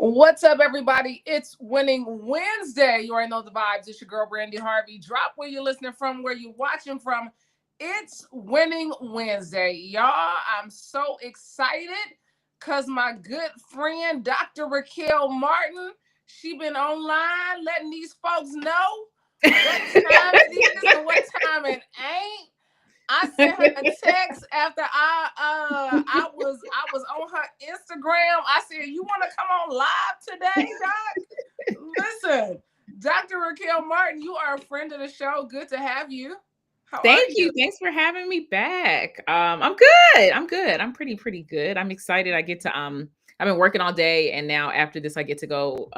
What's up, everybody? It's Winning Wednesday. You already know the vibes. It's your girl, Brandi Harvey. Drop where you're listening from, where you're watching from. It's Winning Wednesday. Y'all, I'm so excited because my good friend, Dr. Raquel Martin, she been online letting these folks know what time it is and what time it ain't. I sent her a text after I was on her Instagram. I said, "You want to come on live today, Doc?" Listen, Dr. Raquel Martin, you are a friend of the show. Good to have you. How are Thank you? you. Thanks for having me back. I'm good. I'm good. I'm pretty good. I'm excited. I get to I've been working all day and now after this I get to go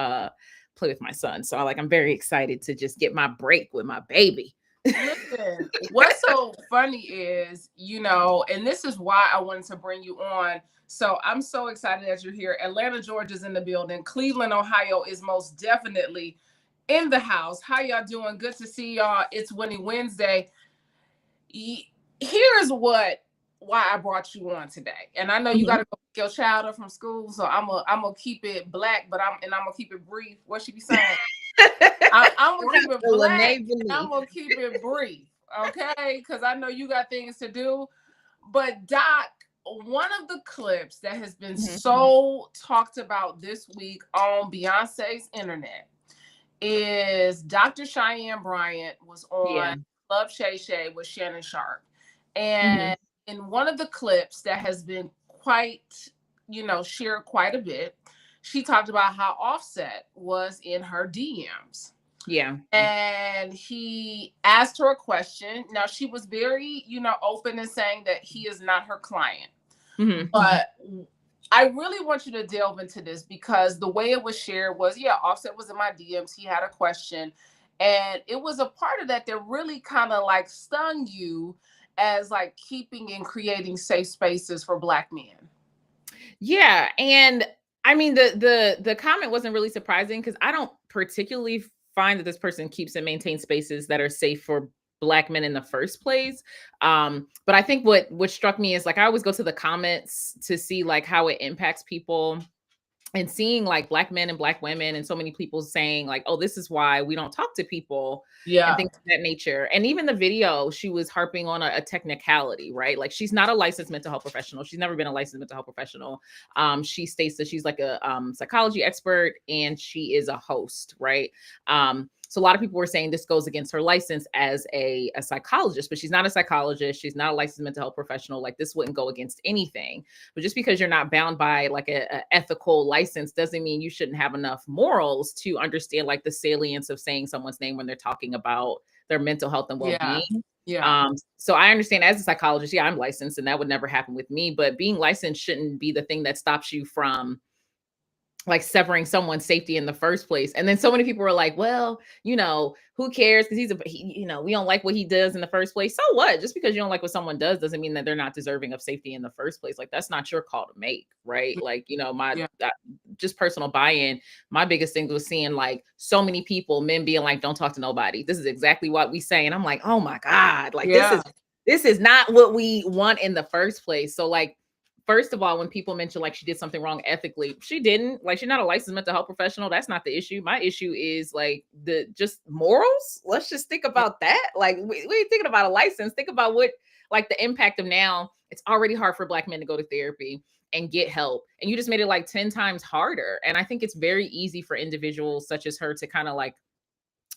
play with my son. So I'm very excited to just get my break with my baby. Listen, what's so funny is, and this is why I wanted to bring you on. So I'm so excited that you're here. Atlanta, Georgia's in the building. Cleveland, Ohio is most definitely in the house. How y'all doing? Good to see y'all. It's Winning Wednesday. Here's why I brought you on today. And I know you got to go pick your child up from school, so I'm gonna keep it black, but I'm gonna keep it brief. What she be saying? I'm gonna keep it black and I'm gonna keep it brief, okay? Because I know you got things to do. But Doc, one of the clips that has been so talked about this week on Beyonce's internet is Dr. Cheyenne Bryant was on Club Shay Shay with Shannon Sharp. And in one of the clips that has been quite, shared quite a bit, she talked about how Offset was in her DMs. Yeah. And he asked her a question. Now, she was very, open in saying that he is not her client. But I really want you to delve into this because the way it was shared was, Offset was in my DMs. He had a question. And it was a part of that that really kind of stung you as keeping and creating safe spaces for Black men. Yeah. And I mean, the comment wasn't really surprising because I don't particularly find that this person keeps and maintains spaces that are safe for Black men in the first place. But I think what struck me is I always go to the comments to see how it impacts people. And seeing Black men and Black women and so many people saying oh, this is why we don't talk to people and things of that nature. And even the video, she was harping on a technicality, right? She's not a licensed mental health professional. She's never been a licensed mental health professional. She states that she's a psychology expert and she is a host, right? So a lot of people were saying this goes against her license as a psychologist, but she's not a psychologist. She's not a licensed mental health professional. This wouldn't go against anything. But just because you're not bound by a ethical license doesn't mean you shouldn't have enough morals to understand the salience of saying someone's name when they're talking about their mental health and well-being. So I understand as a psychologist, I'm licensed and that would never happen with me, but being licensed shouldn't be the thing that stops you from severing someone's safety in the first place. And then so many people were well, who cares? Because we don't like what he does in the first place. So what? Just because you don't like what someone does doesn't mean that they're not deserving of safety in the first place. That's not your call to make, right? Just personal buy-in. My biggest thing was seeing so many people, men being don't talk to nobody. This is exactly what we say. And I'm oh my God, this is not what we want in the first place. So first of all, when people mention she did something wrong ethically, she didn't. She's not a licensed mental health professional. That's not the issue. My issue is the just morals. Let's just think about that. We ain't thinking about a license. Think about what the impact of now. It's already hard for Black men to go to therapy and get help, and you just made it 10 times harder. And I think it's very easy for individuals such as her to kind of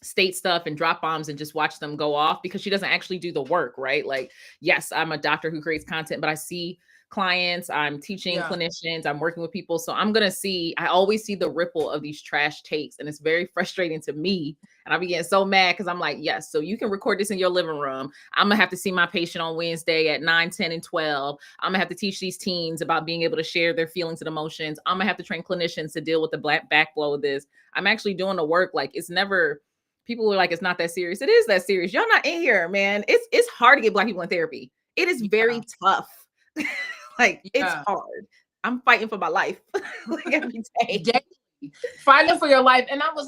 state stuff and drop bombs and just watch them go off because she doesn't actually do the work, right? Yes, I'm a doctor who creates content, but I see clients, I'm teaching clinicians, I'm working with people. So I always see the ripple of these trash takes. And it's very frustrating to me. And I be getting so mad because I'm yes, so you can record this in your living room. I'm going to have to see my patient on Wednesday at 9, 10, and 12. I'm going to have to teach these teens about being able to share their feelings and emotions. I'm going to have to train clinicians to deal with the backflow of this. I'm actually doing the work. It's never... People are it's not that serious. It is that serious. Y'all not in here, man. It's hard to get Black people in therapy. It is very tough. It's hard. I'm fighting for my life every day. Fighting for your life. And I was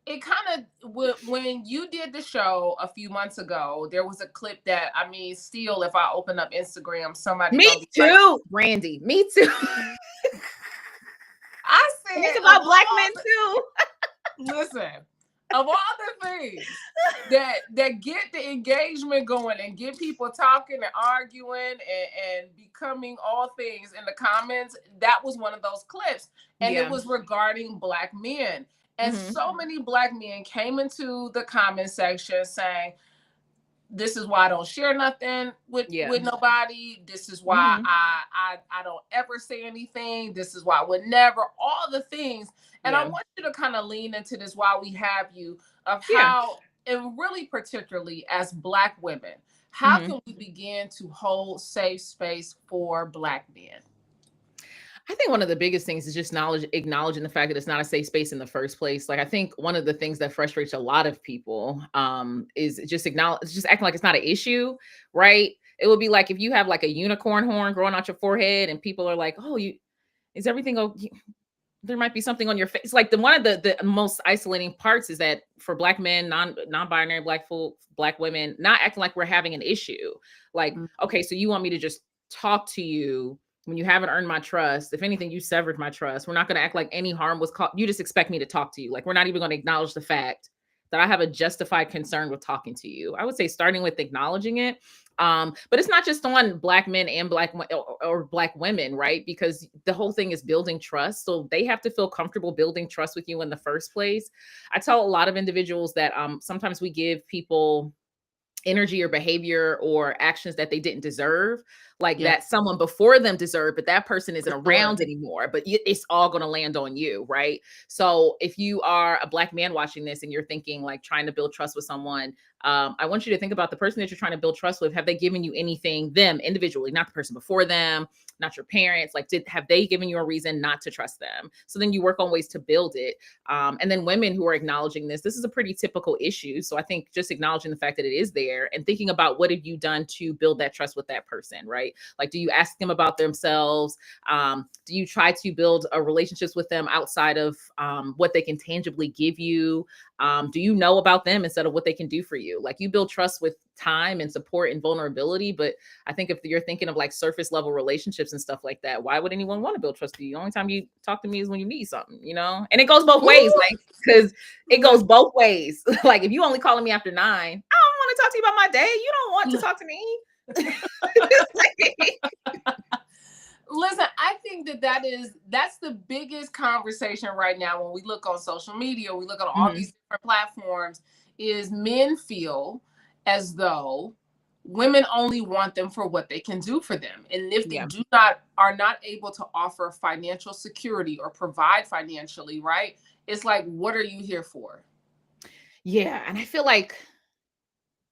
it kind of, when you did the show a few months ago, there was a clip that, still, if I open up Instagram, somebody... Me too, Brandi. Me too. I said, it's about black men too. Listen, of all the things that get the engagement going and get people talking and arguing and becoming all things in the comments, that was one of those clips. And it was regarding black men. And so many black men came into the comment section saying, this is why I don't share nothing with nobody. This is why I don't ever say anything. This is why I would never, all the things. And I want you to kind of lean into this while we have you, of how, and really particularly as black women, how can we begin to hold safe space for black men? I think one of the biggest things is just acknowledging the fact that it's not a safe space in the first place. Like, I think one of the things that frustrates a lot of people is just acting like it's not an issue, right? It would be like if you have like a unicorn horn growing out your forehead and people are like, oh, is everything okay? There might be something on your face. Like one of the most isolating parts is that for black men, non-binary black women, not acting like we're having an issue. Like, okay, so you want me to just talk to you when you haven't earned my trust? If anything, you severed my trust. We're not going to act like any harm was caused. You just expect me to talk to you. Like, we're not even going to acknowledge the fact that I have a justified concern with talking to you. I would say starting with acknowledging it. But it's not just on black men and or black women, right? Because the whole thing is building trust. So they have to feel comfortable building trust with you in the first place. I tell a lot of individuals that sometimes we give people energy or behavior or actions that they didn't deserve, like that someone before them deserved, but that person isn't around anymore, but it's all going to land on you, right? So if you are a black man watching this and you're thinking like trying to build trust with someone, I want you to think about the person that you're trying to build trust with. Have they given you anything, them individually, not the person before them, not your parents? Like, have they given you a reason not to trust them? So then you work on ways to build it. And then women who are acknowledging this is a pretty typical issue. So I think just acknowledging the fact that it is there and thinking about what have you done to build that trust with that person, right? Like, do you ask them about themselves? Do you try to build a relationships with them outside of what they can tangibly give you? Do you know about them instead of what they can do for you? Like, you build trust with time and support and vulnerability. But I think if you're thinking of like surface level relationships and stuff like that, why would anyone want to build trust with you? The only time you talk to me is when you need something, you know? And it goes both ways, like, because it goes both ways. Like, if you only calling me after 9, I don't want to talk to you about my day. You don't want to talk to me. Listen, I think that's the biggest conversation right now when we look on social media, we look at all these different platforms, is men feel as though women only want them for what they can do for them. And if they are not able to offer financial security or provide financially, right? It's like, what are you here for? Yeah. And I feel like,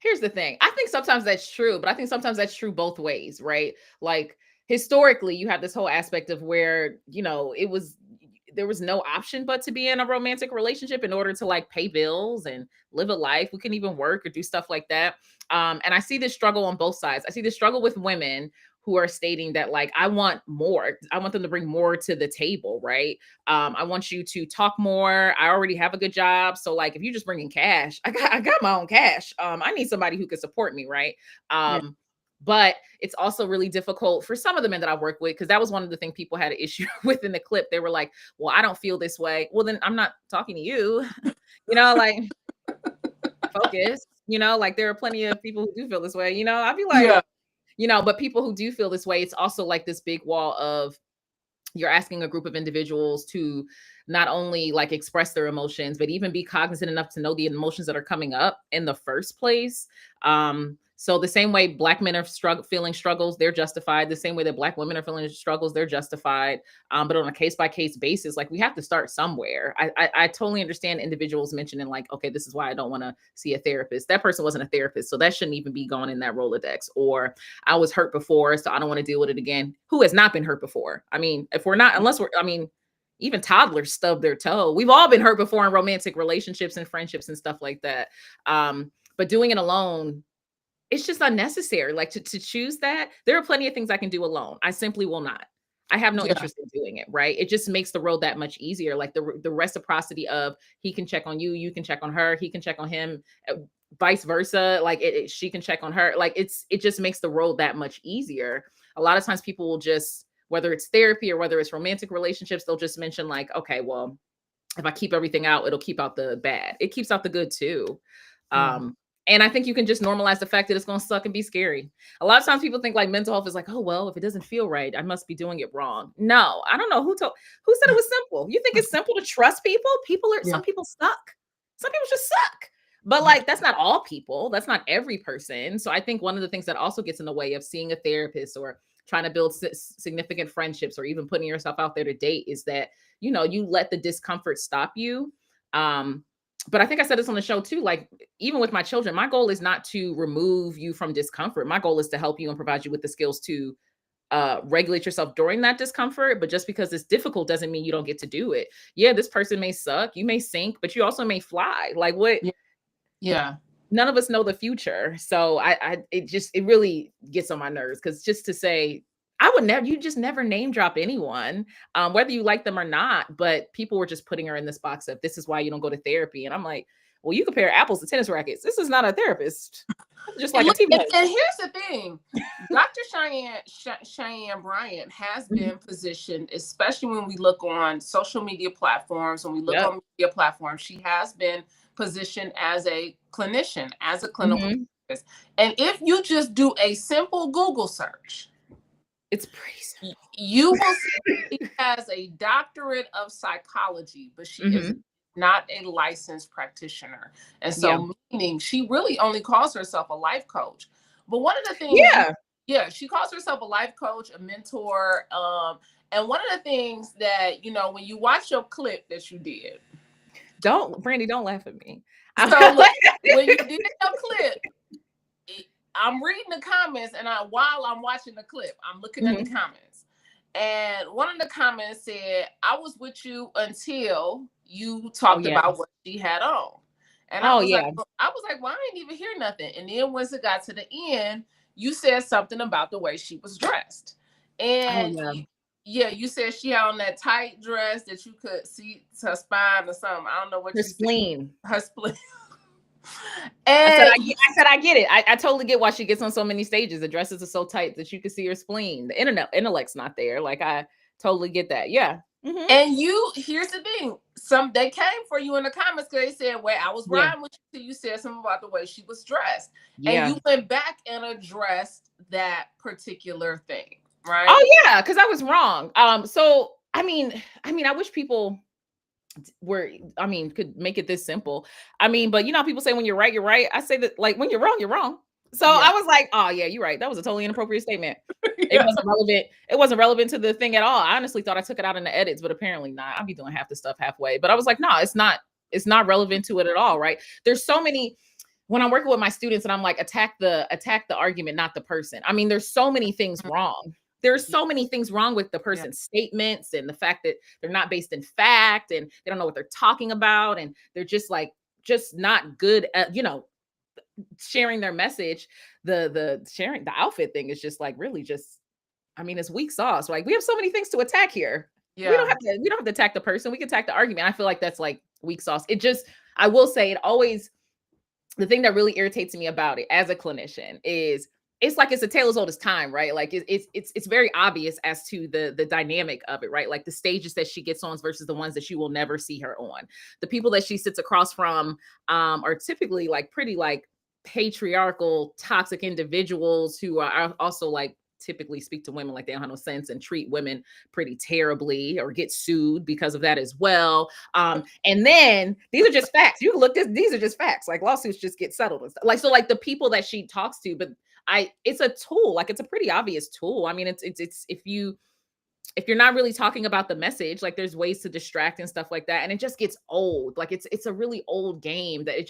here's the thing. I think sometimes that's true, but I think sometimes that's true both ways, right? Like, historically, you have this whole aspect of where, you know, there was no option but to be in a romantic relationship in order to like pay bills and live a life. We couldn't even work or do stuff like that. And I see this struggle on both sides. I see this struggle with women who are stating that, like, I want more. I want them to bring more to the table, right? I want you to talk more. I already have a good job. So like, if you just bring in cash, I got my own cash. I need somebody who could support me, right? But it's also really difficult for some of the men that I work with, because that was one of the things people had an issue with in the clip. They were like, well, I don't feel this way. Well, then I'm not talking to you. You know, like, focus, you know, like there are plenty of people who do feel this way. You know, I'd be like, you know, but people who do feel this way, it's also like this big wall of, you're asking a group of individuals to not only like express their emotions, but even be cognizant enough to know the emotions that are coming up in the first place. So the same way black men are feeling struggles, they're justified. The same way that black women are feeling struggles, they're justified. But on a case-by-case basis, like, we have to start somewhere. I totally understand individuals mentioning like, okay, this is why I don't want to see a therapist. That person wasn't a therapist, so that shouldn't even be going in that Rolodex. Or I was hurt before, so I don't want to deal with it again. Who has not been hurt before? I mean, even toddlers stub their toe. We've all been hurt before in romantic relationships and friendships and stuff like that. But doing it alone, it's just unnecessary. Like, to choose that, there are plenty of things I can do alone. I simply will not. I have no interest in doing it, right? It just makes the road that much easier. Like the reciprocity of, he can check on you, you can check on her, he can check on him, vice versa. Like she can check on her. Like, it just makes the road that much easier. A lot of times people will just whether it's therapy or whether it's romantic relationships, they'll just mention like, okay, well, if I keep everything out, it'll keep out the bad. It keeps out the good too. Yeah. And I think you can just normalize the fact that it's going to suck and be scary. A lot of times people think like mental health is like, oh, well, if it doesn't feel right, I must be doing it wrong. No, I don't know who said it was simple. You think it's simple to trust people? Some people suck. Some people just suck. But like, that's not all people. That's not every person. So I think one of the things that also gets in the way of seeing a therapist or trying to build significant friendships or even putting yourself out there to date is that, you know, you let the discomfort stop you. But I think I said this on the show too, like even with my children, my goal is not to remove you from discomfort. My goal is to help you and provide you with the skills to regulate yourself during that discomfort. But just because it's difficult doesn't mean you don't get to do it. Yeah, this person may suck, you may sink, but you also may fly. Like what? Yeah. None of us know the future. So it really gets on my nerves because just to say, you just never name drop anyone, whether you like them or not. But people were just putting her in this box of this is why you don't go to therapy. And I'm like, well, you compare apples to tennis rackets. This is not a therapist. Just like a TV. And here's the thing, Dr. Cheyenne Bryant has been positioned, especially when we look on social media platforms, when we look on media platforms, she has been positioned as a clinician, as a clinical therapist. And if you just do a simple Google search, it's pretty. You will see she has a doctorate of psychology, but she is not a licensed practitioner. And so meaning she really only calls herself a life coach. But one of the things, she calls herself a life coach, a mentor. And one of the things that, you know, when you watch your clip that you did. Brandi, don't laugh at me. So look, when you did your clip, I'm reading the comments, and while I'm watching the clip, I'm looking at the comments. And one of the comments said, I was with you until you talked about what she had on. And I was like, well, I didn't even hear nothing. And then once it got to the end, you said something about the way she was dressed. And you said she had on that tight dress that you could see her spine or something. I don't know what her spleen. Her spleen. And I said, I get it. I totally get why she gets on so many stages. The dresses are so tight that you can see her spleen. The intellect's not there. Like I totally get that. Yeah. And here's the thing. They came for you in the comments because they said, well, I was riding with you till you said something about the way she was dressed. And you went back and addressed that particular thing, right? Oh yeah, because I was wrong. So I mean, I wish people could make it this simple. But you know, people say when you're right, you're right. I say that like when you're wrong, you're wrong. So I was like, oh yeah, you're right. That was a totally inappropriate statement. It wasn't relevant. It wasn't relevant to the thing at all. I honestly thought I took it out in the edits, but apparently not. I'll be doing half the stuff halfway. But I was like, no, it's not relevant to it at all, right? There's so many when I'm working with my students and I'm like, attack the argument, not the person. I mean, there's so many things wrong. There's so many things wrong with the person's statements and the fact that they're not based in fact and they don't know what they're talking about. And they're just not good at, you know, sharing their message. The sharing the outfit thing is just like really just, it's weak sauce. Like we have so many things to attack here. Yeah. We don't have to attack the person. We can attack the argument. I feel like that's like weak sauce. I will say the thing that really irritates me about it as a clinician is it's like it's a tale as old as time, right? Like it's very obvious as to the dynamic of it, right? Like the stages that she gets on versus the ones that you will never see her on. The people that she sits across from are typically like pretty like patriarchal, toxic individuals who are also like typically speak to women like they don't have no sense and treat women pretty terribly or get sued because of that as well. And then these are just facts. You can look these are just facts. Like lawsuits just get settled and stuff. Like so like the people that she talks to, but it's a tool, like it's a pretty obvious tool. I mean, it's if you're not really talking about the message, like there's ways to distract and stuff like that. And it just gets old. Like it's a really old game that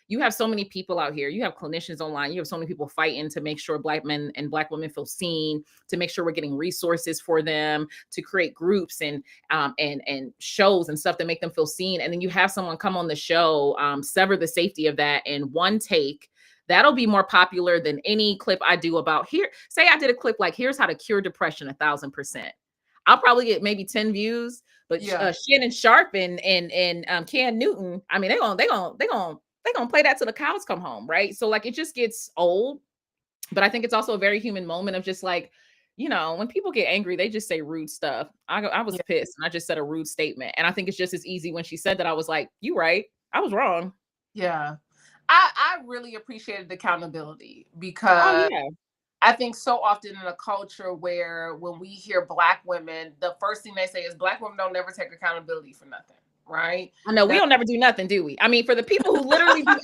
you have so many people out here. You have clinicians online. You have so many people fighting to make sure Black men and Black women feel seen, to make sure we're getting resources for them, to create groups and shows and stuff that make them feel seen. And then you have someone come on the show, sever the safety of that in one take. That'll be more popular than any clip I do about here. Say I did a clip like, here's how to cure depression 1,000%. I'll probably get maybe 10 views, but Shannon Sharp and Cam Newton, I mean, they're gonna play that till the cows come home, right? So like it just gets old. But I think it's also a very human moment of just like, you know, when people get angry, they just say rude stuff. I was Yeah. pissed and I just said a rude statement. And I think it's just as easy when she said that I was like, you right. I was wrong. Yeah. I really appreciated accountability Oh because yeah. I think so often in a culture where when we hear Black women, the first thing they say is Black women don't never take accountability for nothing, right? I know we That don't never do nothing, do we? I mean, for the people who literally do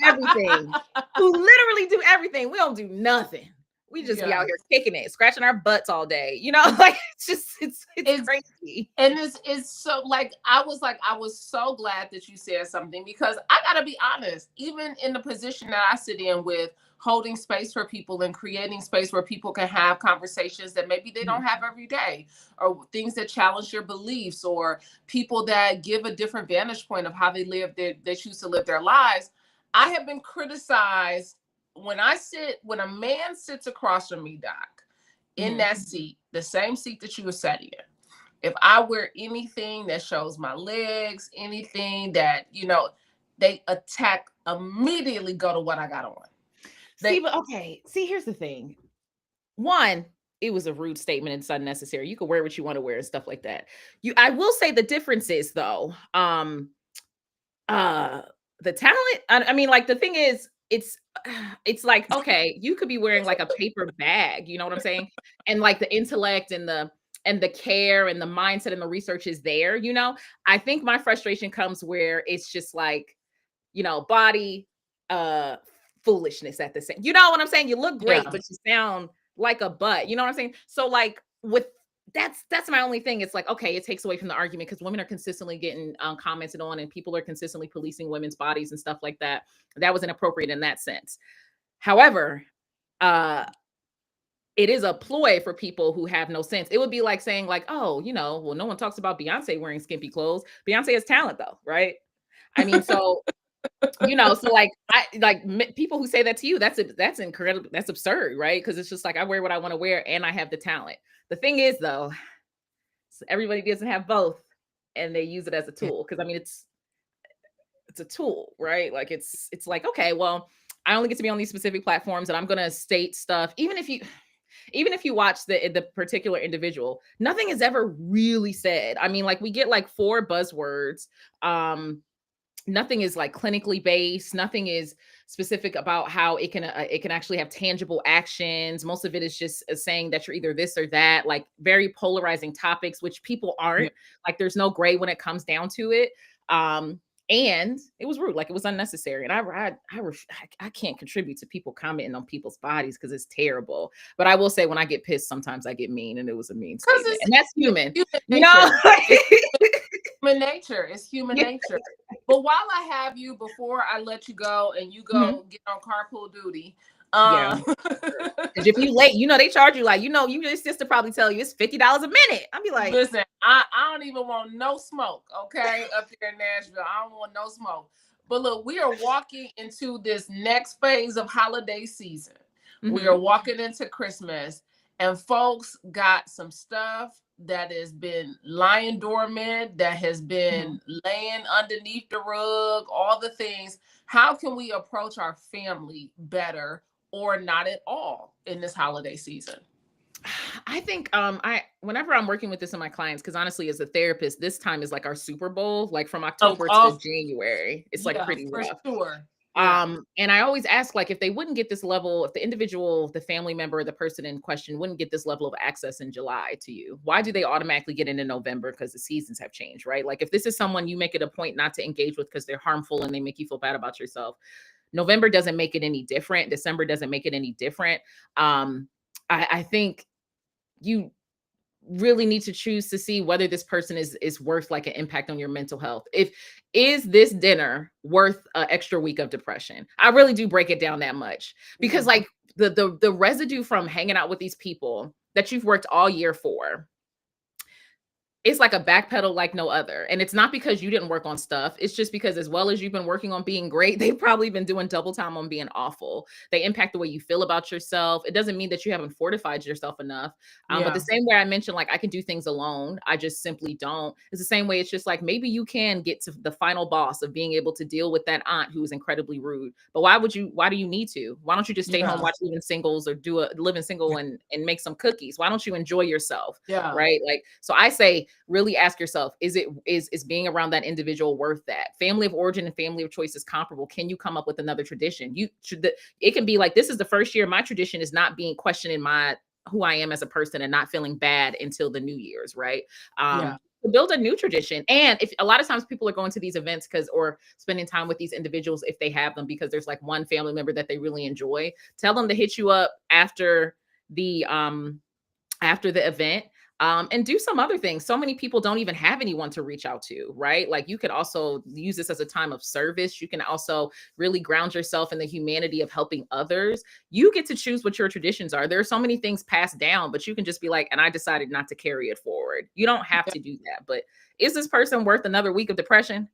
everything, we don't do nothing. We just be yeah. out here kicking it, scratching our butts all day. You know, like it's just it's It's crazy. and it's so like I was so glad that you said something because I gotta be honest, even in the position that I sit in with holding space for people and creating space where people can have conversations that maybe they don't Mhm. have every day, or things that challenge your beliefs, or people that give a different vantage point of how they choose to live their lives. I have been criticized when a man sits across from me, Doc, in Mhm. that seat, the same seat that you were sat in. If I wear anything that shows my legs, anything that, they attack immediately go to what I got on. See, They but okay. See, here's the thing. One, it was a rude statement and it's unnecessary. You can wear what you want to wear and stuff like that. I will say the difference is though, uh the talent. I mean, like the thing is, it's like, okay, you could be wearing like a paper bag, you know what I'm saying? And like the intellect and the care and the mindset and the research is there, you know. I think my frustration comes where it's just like, you know, body uh foolishness at the same. You know what I'm saying? You look great, yeah. but you sound like a butt. You know what I'm saying? So like with that's my only thing. It's like, okay, it takes away from the argument because women are consistently getting commented on and people are consistently policing women's bodies and stuff like that. That was inappropriate in that sense. However, uh it is a ploy for people who have no sense. It would be like saying like, oh, you know, well, no one talks about Beyonce wearing skimpy clothes. Beyonce has talent though, right? I mean, so you know, so like people who say that to you, that's incredible. That's absurd, right? Because it's just like I wear what I want to wear and I have the talent. The thing is though, everybody doesn't have both and they use it as a Yeah. tool. Because I mean it's a tool, right? Like it's like, okay, well, I only get to be on these specific platforms and I'm gonna state stuff, even if you watch the particular individual, nothing is ever really said. I mean, like we get like four buzzwords. Nothing is like clinically based. Nothing is specific about how it can actually have tangible actions. Most of it is just saying that you're either this or that, like very polarizing topics, which people Yeah. aren't. Like there's no gray when it comes down to it. And it was rude, like it was unnecessary. And I can't contribute to people commenting on people's bodies because it's terrible. But I will say, when I get pissed, sometimes I get mean, and it was a mean Because statement, and that's it's human, human you know. nature. It's human nature. It's human Yeah. nature. But while I have you, before I let you go and you Mhm. go get on carpool duty, Yeah. Because if you late, you know, they charge you like, you know, your sister probably tell you it's $50 a minute. I'd be like, listen, I don't even want no smoke, okay, up here in Nashville. I don't want no smoke. But look, we are walking into this next phase of holiday season. We mhm, are walking into Christmas, and folks got some stuff that has been lying dormant, that has mhm. been laying underneath the rug, all the things. How can we approach our family better or not at all in this holiday season? I think I whenever I'm working with this in my clients, because honestly, as a therapist, this time is like our Super Bowl, like from October to Of January. It's like yeah, pretty for rough. sure. Yeah. And I always ask, like, if they wouldn't get this level, if the individual, the family member, the person in question wouldn't get this level of access in July to you, why do they automatically get into November? Because the seasons have changed, right? Like, if this is someone you make it a point not to engage with because they're harmful and they make you feel bad about yourself, November doesn't make it any different. December doesn't make it any different. Um, I think you really need to choose to see whether this person is worth like an impact on your mental health. If is this dinner worth an extra week of depression? I really do break it down that much because Yeah. like the residue from hanging out with these people that you've worked all year for, it's like a backpedal like no other. And it's not because you didn't work on stuff. It's just because as well as you've been working on being great, they've probably been doing double time on being awful. They impact the way you feel about yourself. It doesn't mean that you haven't fortified yourself enough. But the same way I mentioned, like I can do things alone, I just simply don't. It's the same way. It's just like maybe you can get to the final boss of being able to deal with that aunt who is incredibly rude. But why do you need to? Why don't you just stay home, watch Living Singles, or do a Living Single and make some cookies? Why don't you enjoy yourself? Yeah. Right. Like, so I say, really ask yourself, is being around that individual worth that? Family of origin and family of choice is comparable. Can you come up with another tradition? It can be like, this is the first year my tradition is not being questioning who I am as a person and not feeling bad until the New Year's, right? To build a new tradition. And if a lot of times people are going to these events or spending time with these individuals, if they have them, because there's like one family member that they really enjoy, tell them to hit you up after the event. And do some other things. So many people don't even have anyone to reach out to, right? Like you could also use this as a time of service. You can also really ground yourself in the humanity of helping others. You get to choose what your traditions are. There are so many things passed down, but you can just be like, and I decided not to carry it forward. You don't have to do that. But is this person worth another week of depression?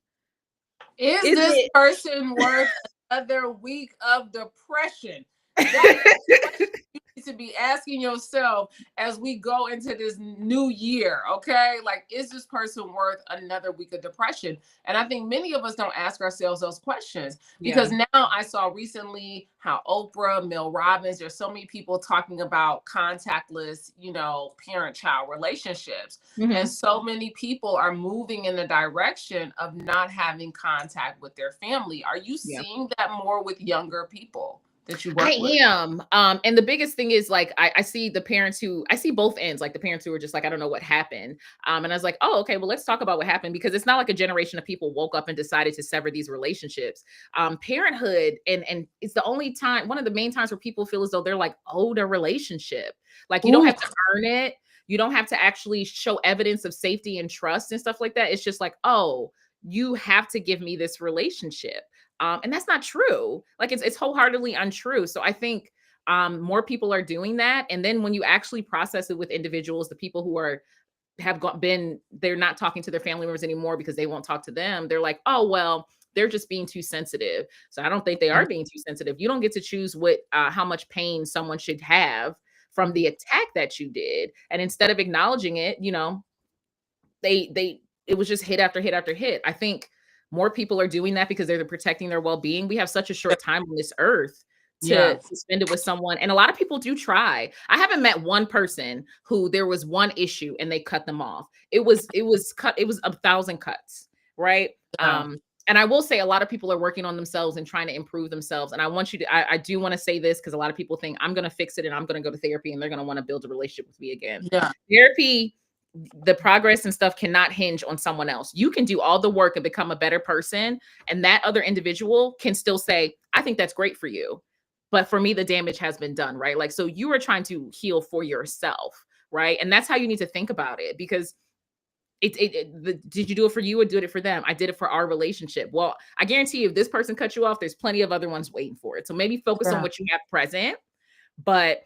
Is this person worth another week of depression? That is you need to be asking yourself as we go into this new year, okay? Like, is this person worth another week of depression? And I think many of us don't ask ourselves those questions because now I saw recently how Oprah, Mel Robbins, there's so many people talking about contactless, parent-child relationships. And so many people are moving in the direction of not having contact with their family. Are you seeing that more with younger people that you work with? I am. And the biggest thing is like, I see the parents I see both ends, like the parents who are just like, I don't know what happened. And I was like, oh, okay, well, let's talk about what happened, because it's not like a generation of people woke up and decided to sever these relationships. Parenthood, and it's the only time, one of the main times where people feel as though they're like owed a relationship. Like you don't have to earn it. You don't have to actually show evidence of safety and trust and stuff like that. It's just like, oh, you have to give me this relationship. And that's not true. Like it's wholeheartedly untrue. So I think more people are doing that. And then when you actually process it with individuals, the people who they're not talking to their family members anymore because they won't talk to them. They're like, oh, well, they're just being too sensitive. So I don't think they are being too sensitive. You don't get to choose how much pain someone should have from the attack that you did. And instead of acknowledging it, it was just hit after hit after hit. I think more people are doing that because they're protecting their well-being. We have such a short time on this earth to spend it with someone. And a lot of people do try. I haven't met one person who there was one issue and they cut them off. It was 1,000 cuts, right? And I will say a lot of people are working on themselves and trying to improve themselves. And I do want to say this because a lot of people think I'm going to fix it and I'm going to go to therapy and they're going to want to build a relationship with me again. Therapy, the progress and stuff cannot hinge on someone else. You can do all the work and become a better person. And that other individual can still say, I think that's great for you. But for me, the damage has been done, right? Like, so you are trying to heal for yourself, right? And that's how you need to think about it, because did you do it for you or did it for them? I did it for our relationship. Well, I guarantee you, if this person cut you off, there's plenty of other ones waiting for it. So maybe focus on what you have present, but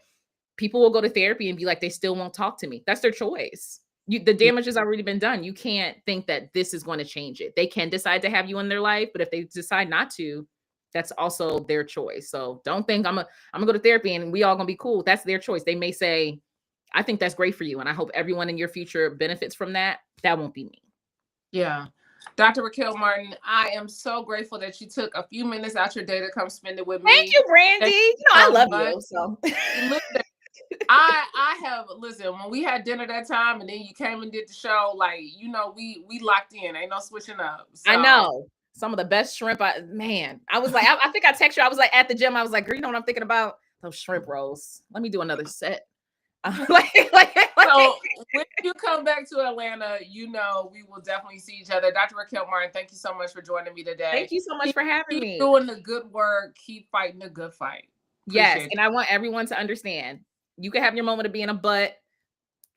people will go to therapy and be like, they still won't talk to me. That's their choice. The damage has already been done. You can't think that this is going to change it. They can decide to have you in their life, but if they decide not to, that's also their choice. So don't think I'm gonna go to therapy and we all gonna be cool. That's their choice. They may say, I think that's great for you, and I hope everyone in your future benefits from that. That won't be me. Yeah. Dr. Raquel Martin, I am so grateful that you took a few minutes out your day to come spend it with me. Thank you, Brandi. I love you. So I have, listen, when we had dinner that time and then you came and did the show, like, we locked in. Ain't no switching up. So. I know. Some of the best shrimp. I was like, I think I texted you. I was like at the gym. I was like, girl, you know what I'm thinking about? Those shrimp rolls. Let me do another set. So when you come back to Atlanta, we will definitely see each other. Dr. Raquel Martin, thank you so much for joining me today. Thank you so much for having me. Keep doing the good work. Keep fighting the good fight. Yes, and I want everyone to understand, you can have your moment of being a butt.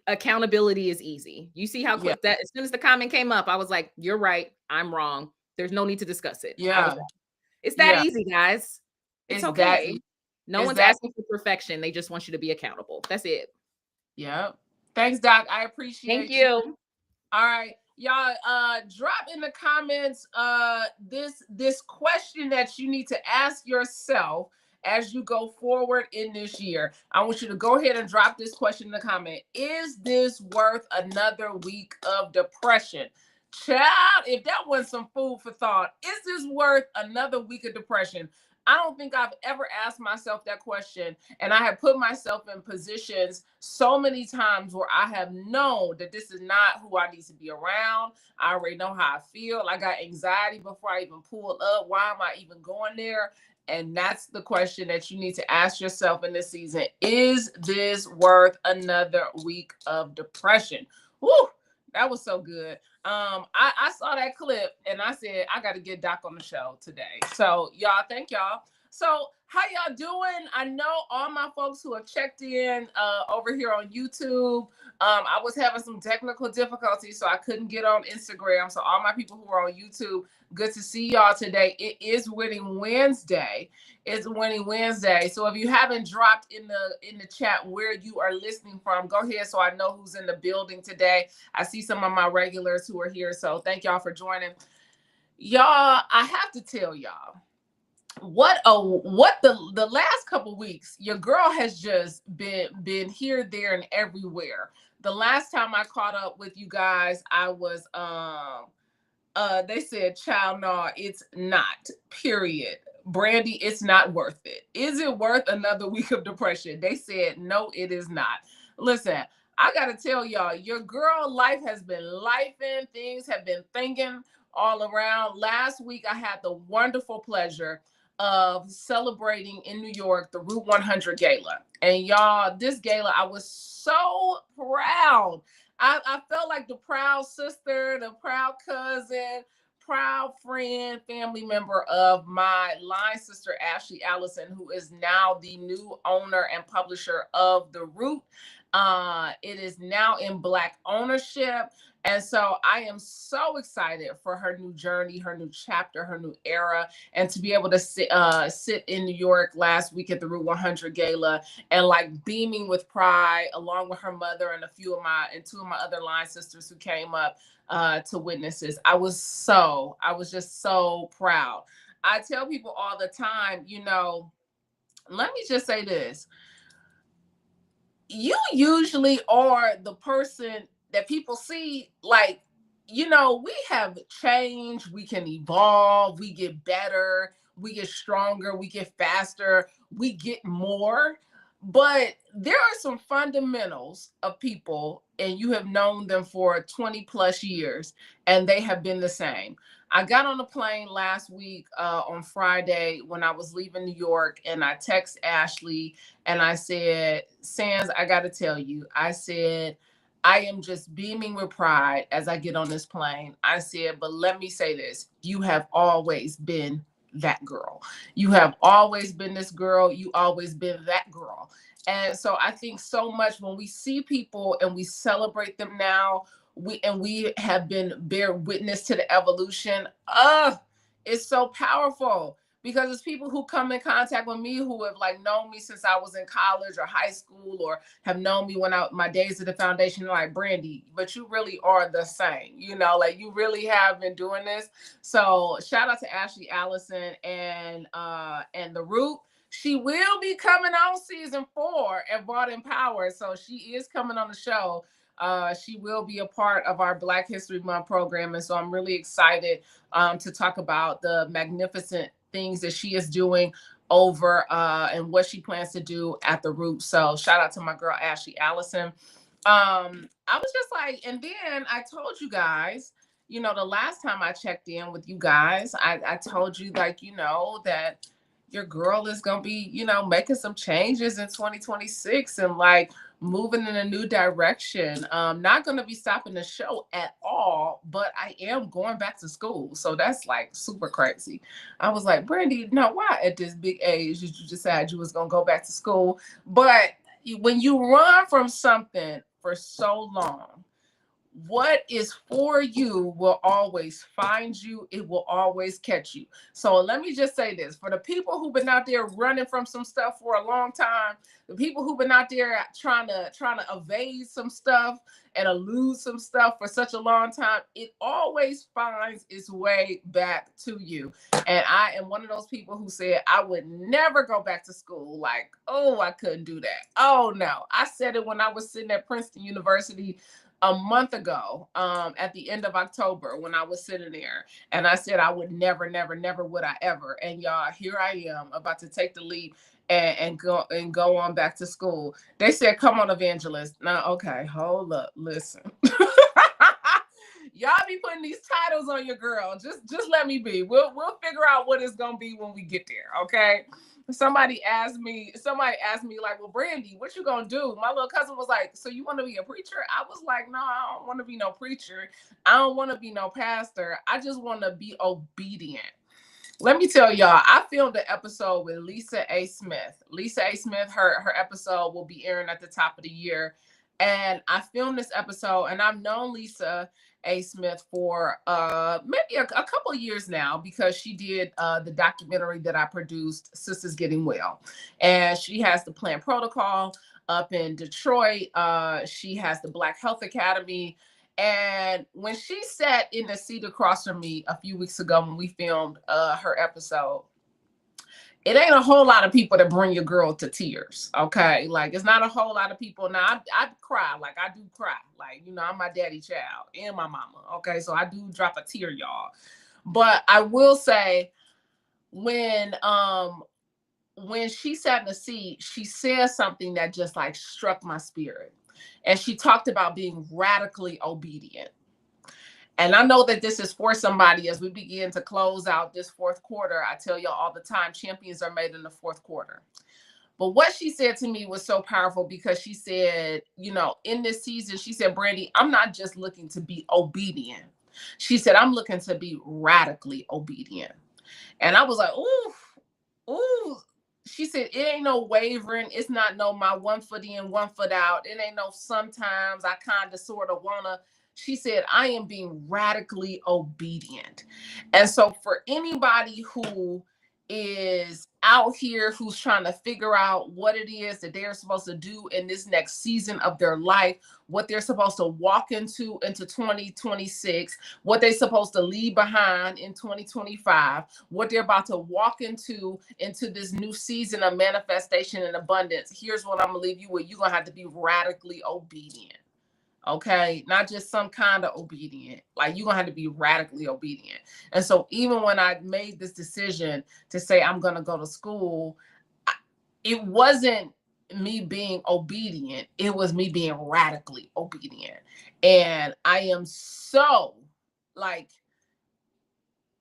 Accountability is easy. You see how quick that, as soon as the comment came up, I was like, you're right, I'm wrong. There's no need to discuss it. Yeah. It's that easy, guys. It's okay. No one's asking for perfection. They just want you to be accountable. That's it. Yeah. Thanks, Doc. I appreciate Thank you. All right. Y'all drop in the comments this question that you need to ask yourself as you go forward in this year. I want you to go ahead and drop this question in the comment. Is this worth another week of depression? Child, if that wasn't some food for thought, is this worth another week of depression? I don't think I've ever asked myself that question. And I have put myself in positions so many times where I have known that this is not who I need to be around. I already know how I feel. I got anxiety before I even pull up. Why am I even going there? And that's the question that you need to ask yourself in this season. Is this worth another week of depression? Woo, that was so good. I saw that clip and I said, I got to get Doc on the show today. So y'all, thank y'all. So how y'all doing? I know all my folks who have checked in over here on YouTube. I was having some technical difficulties, so I couldn't get on Instagram. So all my people who are on YouTube, good to see y'all today. It is Winning Wednesday. It's Winning Wednesday. So if you haven't dropped in the chat where you are listening from, go ahead so I know who's in the building today. I see some of my regulars who are here. So thank y'all for joining. Y'all, I have to tell y'all, what the last couple weeks, your girl has just been here, there, and everywhere. The last time I caught up with you guys, I was they said, child, no, it's not, period. Brandi, it's not worth it. Is it worth another week of depression? They said, no, it is not. Listen, I got to tell y'all, your girl life has been lifing. Things have been thinking all around. Last week, I had the wonderful pleasure of celebrating in New York the Route 100 Gala. And y'all, this gala, I was so proud. I felt like the proud sister, the proud cousin, proud friend, family member of my line sister, Ashley Allison, who is now the new owner and publisher of The Root. It is now in Black ownership. And so I am so excited for her new journey, her new chapter, her new era, and to be able to sit in New York last week at the Route 100 Gala and like beaming with pride along with her mother and two of my other line sisters who came up to witnesses. I was just so proud. I tell people all the time, you know, let me just say this. You usually are the person that people see, like, you know, we have changed, we can evolve, we get better, we get stronger, we get faster, we get more. But there are some fundamentals of people, and you have known them for 20 plus years, and they have been the same. I got on a plane last week on Friday when I was leaving New York, and I text Ashley and I said, Sans, I got to tell you, I said, I am just beaming with pride as I get on this plane. I said, but let me say this, you have always been that girl. You have always been this girl. You always been that girl. And so I think so much when we see people and we celebrate them now, we have been bear witness to the evolution. It's so powerful because it's people who come in contact with me who have like known me since I was in college or high school, or have known me when my days at the foundation, like, Brandi, but you really are the same, you know, like you really have been doing this. So shout out to Ashley Allison and The Root. She will be coming on season 4 at Bought in Power. So she is coming on the show. She will be a part of our Black History Month program. And so I'm really excited to talk about the magnificent things that she is doing over and what she plans to do at The Root. So shout out to my girl, Ashley Allison. I was just like, and then I told you guys, you know, the last time I checked in with you guys, I told you, like, you know, that your girl is going to be, you know, making some changes in 2026 and like moving in a new direction. Not going to be stopping the show at all, but I am going back to school. So that's like super crazy. I was like, Brandi, no, why at this big age did you decide you was going to go back to school? But when you run from something for so long, what is for you will always find you. It will always catch you. So let me just say this, for the people who've been out there running from some stuff for a long time, the people who've been out there trying to evade some stuff and elude some stuff for such a long time, it always finds its way back to you. And I am one of those people who said I would never go back to school. Like, oh, I couldn't do that. Oh no. I said it when I was sitting at Princeton University a month ago, at the end of October, when I was sitting there, and I said I would never, never, never would I ever. And y'all, here I am about to take the leap and go on back to school. They said, "Come on, evangelist." Now, okay, hold up, listen. Y'all be putting these titles on your girl. Just let me be. We'll figure out what it's gonna be when we get there. Okay. Somebody asked me, like, well, Brandi, what you gonna do? My little cousin was like, so you want to be a preacher? I was like, no, I don't want to be no preacher. I don't want to be no pastor. I just want to be obedient. Let me tell y'all, I filmed an episode with Lisa A. Smith. Lisa A. Smith, her episode will be airing at the top of the year. And I filmed this episode, and I've known Lisa A. Smith for maybe a couple of years now, because she did the documentary that I produced, Sisters Getting Well. And she has the Plant Protocol up in Detroit. She has the Black Health Academy. And when she sat in the seat across from me a few weeks ago when we filmed her episode, it ain't a whole lot of people that bring your girl to tears. Okay. Like, it's not a whole lot of people. Now I cry. Like, I do cry. Like, you know, I'm my daddy child and my mama. Okay. So I do drop a tear, y'all. But I will say, when she sat in the seat, she said something that just like struck my spirit. And she talked about being radically obedient. And I know that this is for somebody as we begin to close out this fourth quarter. I tell y'all all the time, champions are made in the fourth quarter. But what she said to me was so powerful, because she said, you know, in this season, she said, Brandi, I'm not just looking to be obedient. She said, I'm looking to be radically obedient. And I was like, ooh. She said, it ain't no wavering. It's not no my 1 foot in, 1 foot out. It ain't no sometimes I kind of sort of wanna. She said, I am being radically obedient. And so for anybody who is out here, who's trying to figure out what it is that they're supposed to do in this next season of their life, what they're supposed to walk into 2026, what they're supposed to leave behind in 2025, what they're about to walk into this new season of manifestation and abundance, here's what I'm gonna leave you with. You're gonna have to be radically obedient. Okay, not just some kind of obedient. Like, you're gonna have to be radically obedient. And so even when I made this decision to say I'm gonna go to school, it wasn't me being obedient, it was me being radically obedient. And I am so, like,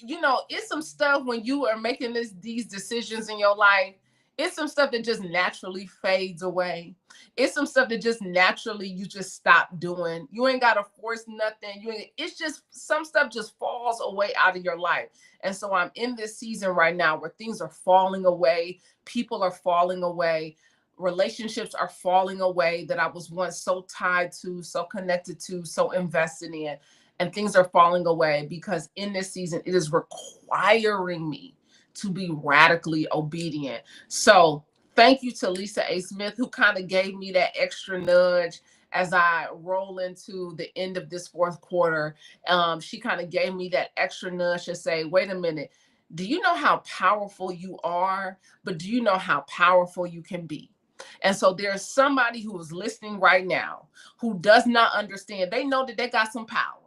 you know, it's some stuff when you are making these decisions in your life. It's some stuff that just naturally fades away. It's some stuff that just naturally you just stop doing. You ain't got to force nothing. It's just some stuff just falls away out of your life. And so I'm in this season right now where things are falling away. People are falling away. Relationships are falling away that I was once so tied to, so connected to, so invested in. And things are falling away because in this season, it is requiring me to be radically obedient. So thank you to Lisa A. Smith, who kind of gave me that extra nudge as I roll into the end of this fourth quarter. She kind of gave me that extra nudge to say, wait a minute, do you know how powerful you are? But do you know how powerful you can be? And so there's somebody who is listening right now who does not understand. They know that they got some power.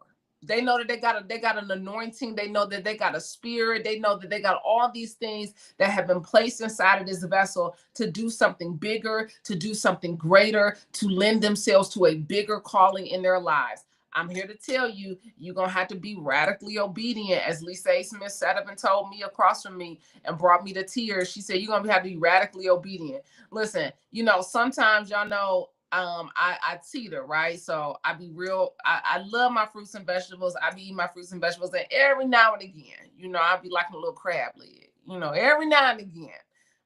They know that they got an anointing. They know that they got a spirit. They know that they got all these things that have been placed inside of this vessel to do something bigger, to do something greater, to lend themselves to a bigger calling in their lives. I'm here to tell you, you're going to have to be radically obedient. As Lisa A. Smith sat up and told me across from me and brought me to tears, she said, you're going to have to be radically obedient. Listen, you know, sometimes y'all know, I teeter, right? So I be real. I love my fruits and vegetables. I be eating my fruits and vegetables, and every now and again, you know, I be like a little crab leg. You know, every now and again,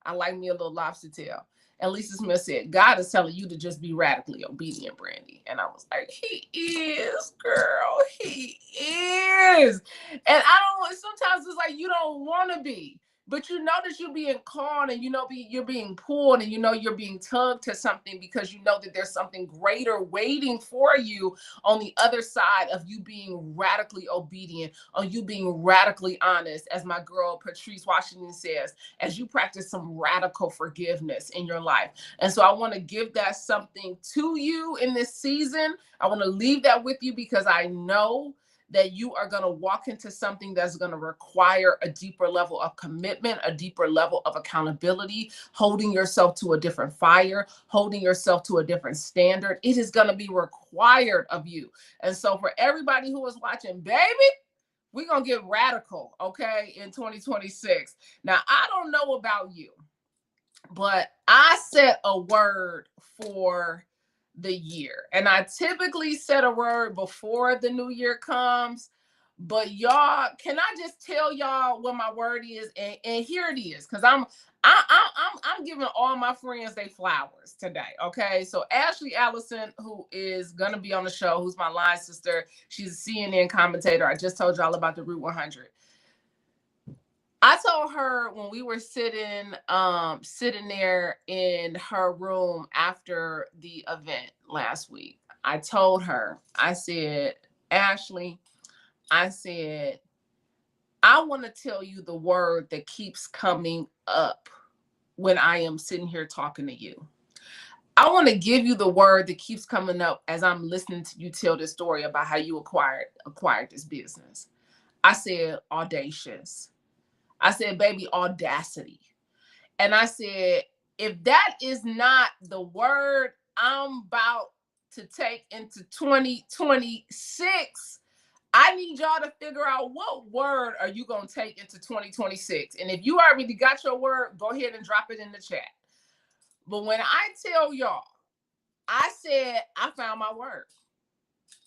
I like me a little lobster tail. And Lisa Smith said, God is telling you to just be radically obedient, Brandi. And I was like, he is, girl. He is. And I don't, sometimes it's like you don't want to be. But you know that you're being called, and you're being pulled, and you're being tugged to something, because you know that there's something greater waiting for you on the other side of you being radically obedient, on you being radically honest, as my girl Patrice Washington says, as you practice some radical forgiveness in your life. And so I want to give that something to you in this season. I want to leave that with you, because I know that you are going to walk into something that's going to require a deeper level of commitment, a deeper level of accountability, holding yourself to a different fire, holding yourself to a different standard. It is going to be required of you. And so for everybody who is watching, baby, we're going to get radical, okay, in 2026. Now, I don't know about you, but I set a word for the year. And I typically set a word before the new year comes. But y'all, can I just tell y'all what my word is? And here it is, because I'm giving all my friends their flowers today. Okay. So Ashley Allison, who is gonna be on the show, who's my line sister, she's a CNN commentator. I just told y'all about the Route 100. I told her when we were sitting there in her room after the event last week, I told her, I said, Ashley, I said, I want to tell you the word that keeps coming up when I am sitting here talking to you. I want to give you the word that keeps coming up as I'm listening to you tell this story about how you acquired this business. I said, audacious. I said, baby, audacity. And I said, if that is not the word I'm about to take into 2026, I need y'all to figure out what word are you going to take into 2026. And if you already got your word, go ahead and drop it in the chat. But when I tell y'all, I said, I found my word.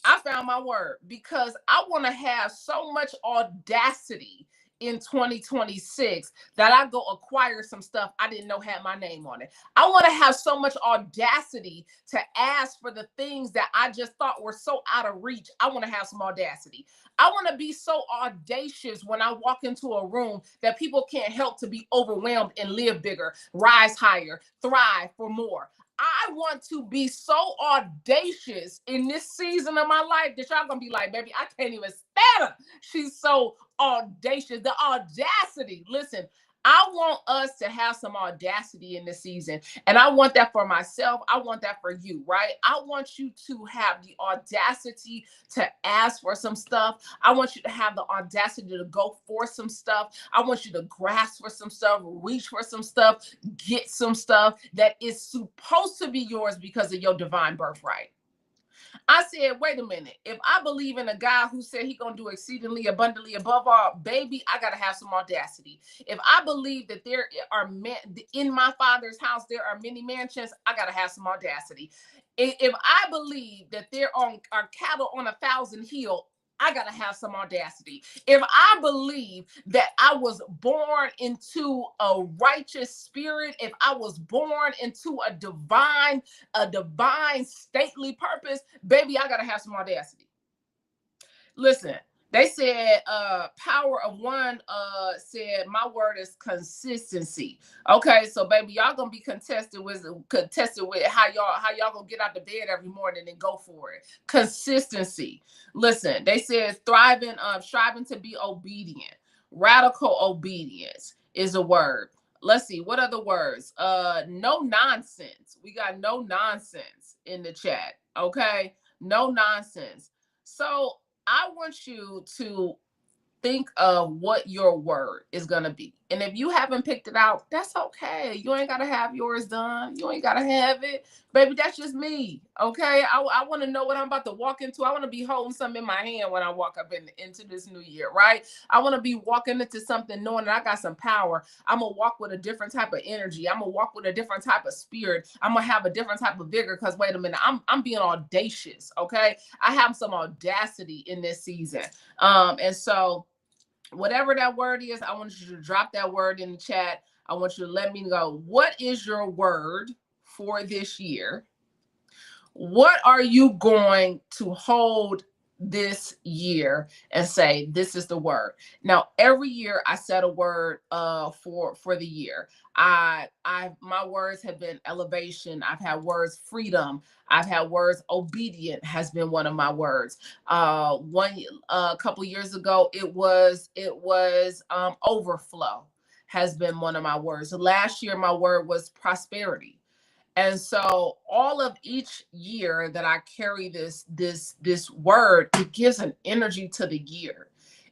I found my word, because I want to have so much audacity in 2026 that I go acquire some stuff I didn't know had my name on it. I want to have so much audacity to ask for the things that I just thought were so out of reach. I want to have some audacity. I want to be so audacious when I walk into a room that people can't help to be overwhelmed and live bigger, rise higher, thrive for more. I want to be so audacious in this season of my life that y'all gonna be like, baby, I can't even stand her. She's so audacious. The audacity. Listen, I want us to have some audacity in this season. And I want that for myself. I want that for you, right? I want you to have the audacity to ask for some stuff. I want you to have the audacity to go for some stuff. I want you to grasp for some stuff, reach for some stuff, get some stuff that is supposed to be yours because of your divine birthright. I said, wait a minute. If I believe in a guy who said he gonna do exceedingly abundantly above all, baby, I gotta have some audacity. If I believe that there are in my Father's house, there are many mansions, I gotta have some audacity. If I believe that there are cattle on 1,000 hills, I gotta have some audacity. If I believe that I was born into a righteous spirit, if I was born into a divine stately purpose, baby, I gotta have some audacity. Listen, they said power of one said my word is consistency. Okay, so baby, y'all gonna be contested with how y'all gonna get out the bed every morning and go for it. Consistency. Listen, they said striving to be obedient. Radical obedience is a word. Let's see, what other words? No nonsense. We got no nonsense in the chat. Okay, no nonsense. So I want you to think of what your word is going to be. And if you haven't picked it out, that's okay. You ain't got to have yours done. You ain't got to have it. Baby, that's just me. Okay. I want to know what I'm about to walk into. I want to be holding something in my hand when I walk up into this new year, right? I want to be walking into something knowing that I got some power. I'm going to walk with a different type of energy. I'm going to walk with a different type of spirit. I'm going to have a different type of vigor because wait a minute, I'm being audacious. Okay. I have some audacity in this season. And so whatever that word is, I want you to drop that word in the chat. I want you to let me know, what is your word for this year, what are you going to hold this year and say, this is the word? Now, every year I set a word for the year. My words have been elevation. I've had words freedom. I've had words obedient has been one of my words. A couple years ago, it was overflow has been one of my words. Last year, my word was prosperity. And so all of each year that I carry this word, it gives an energy to the year.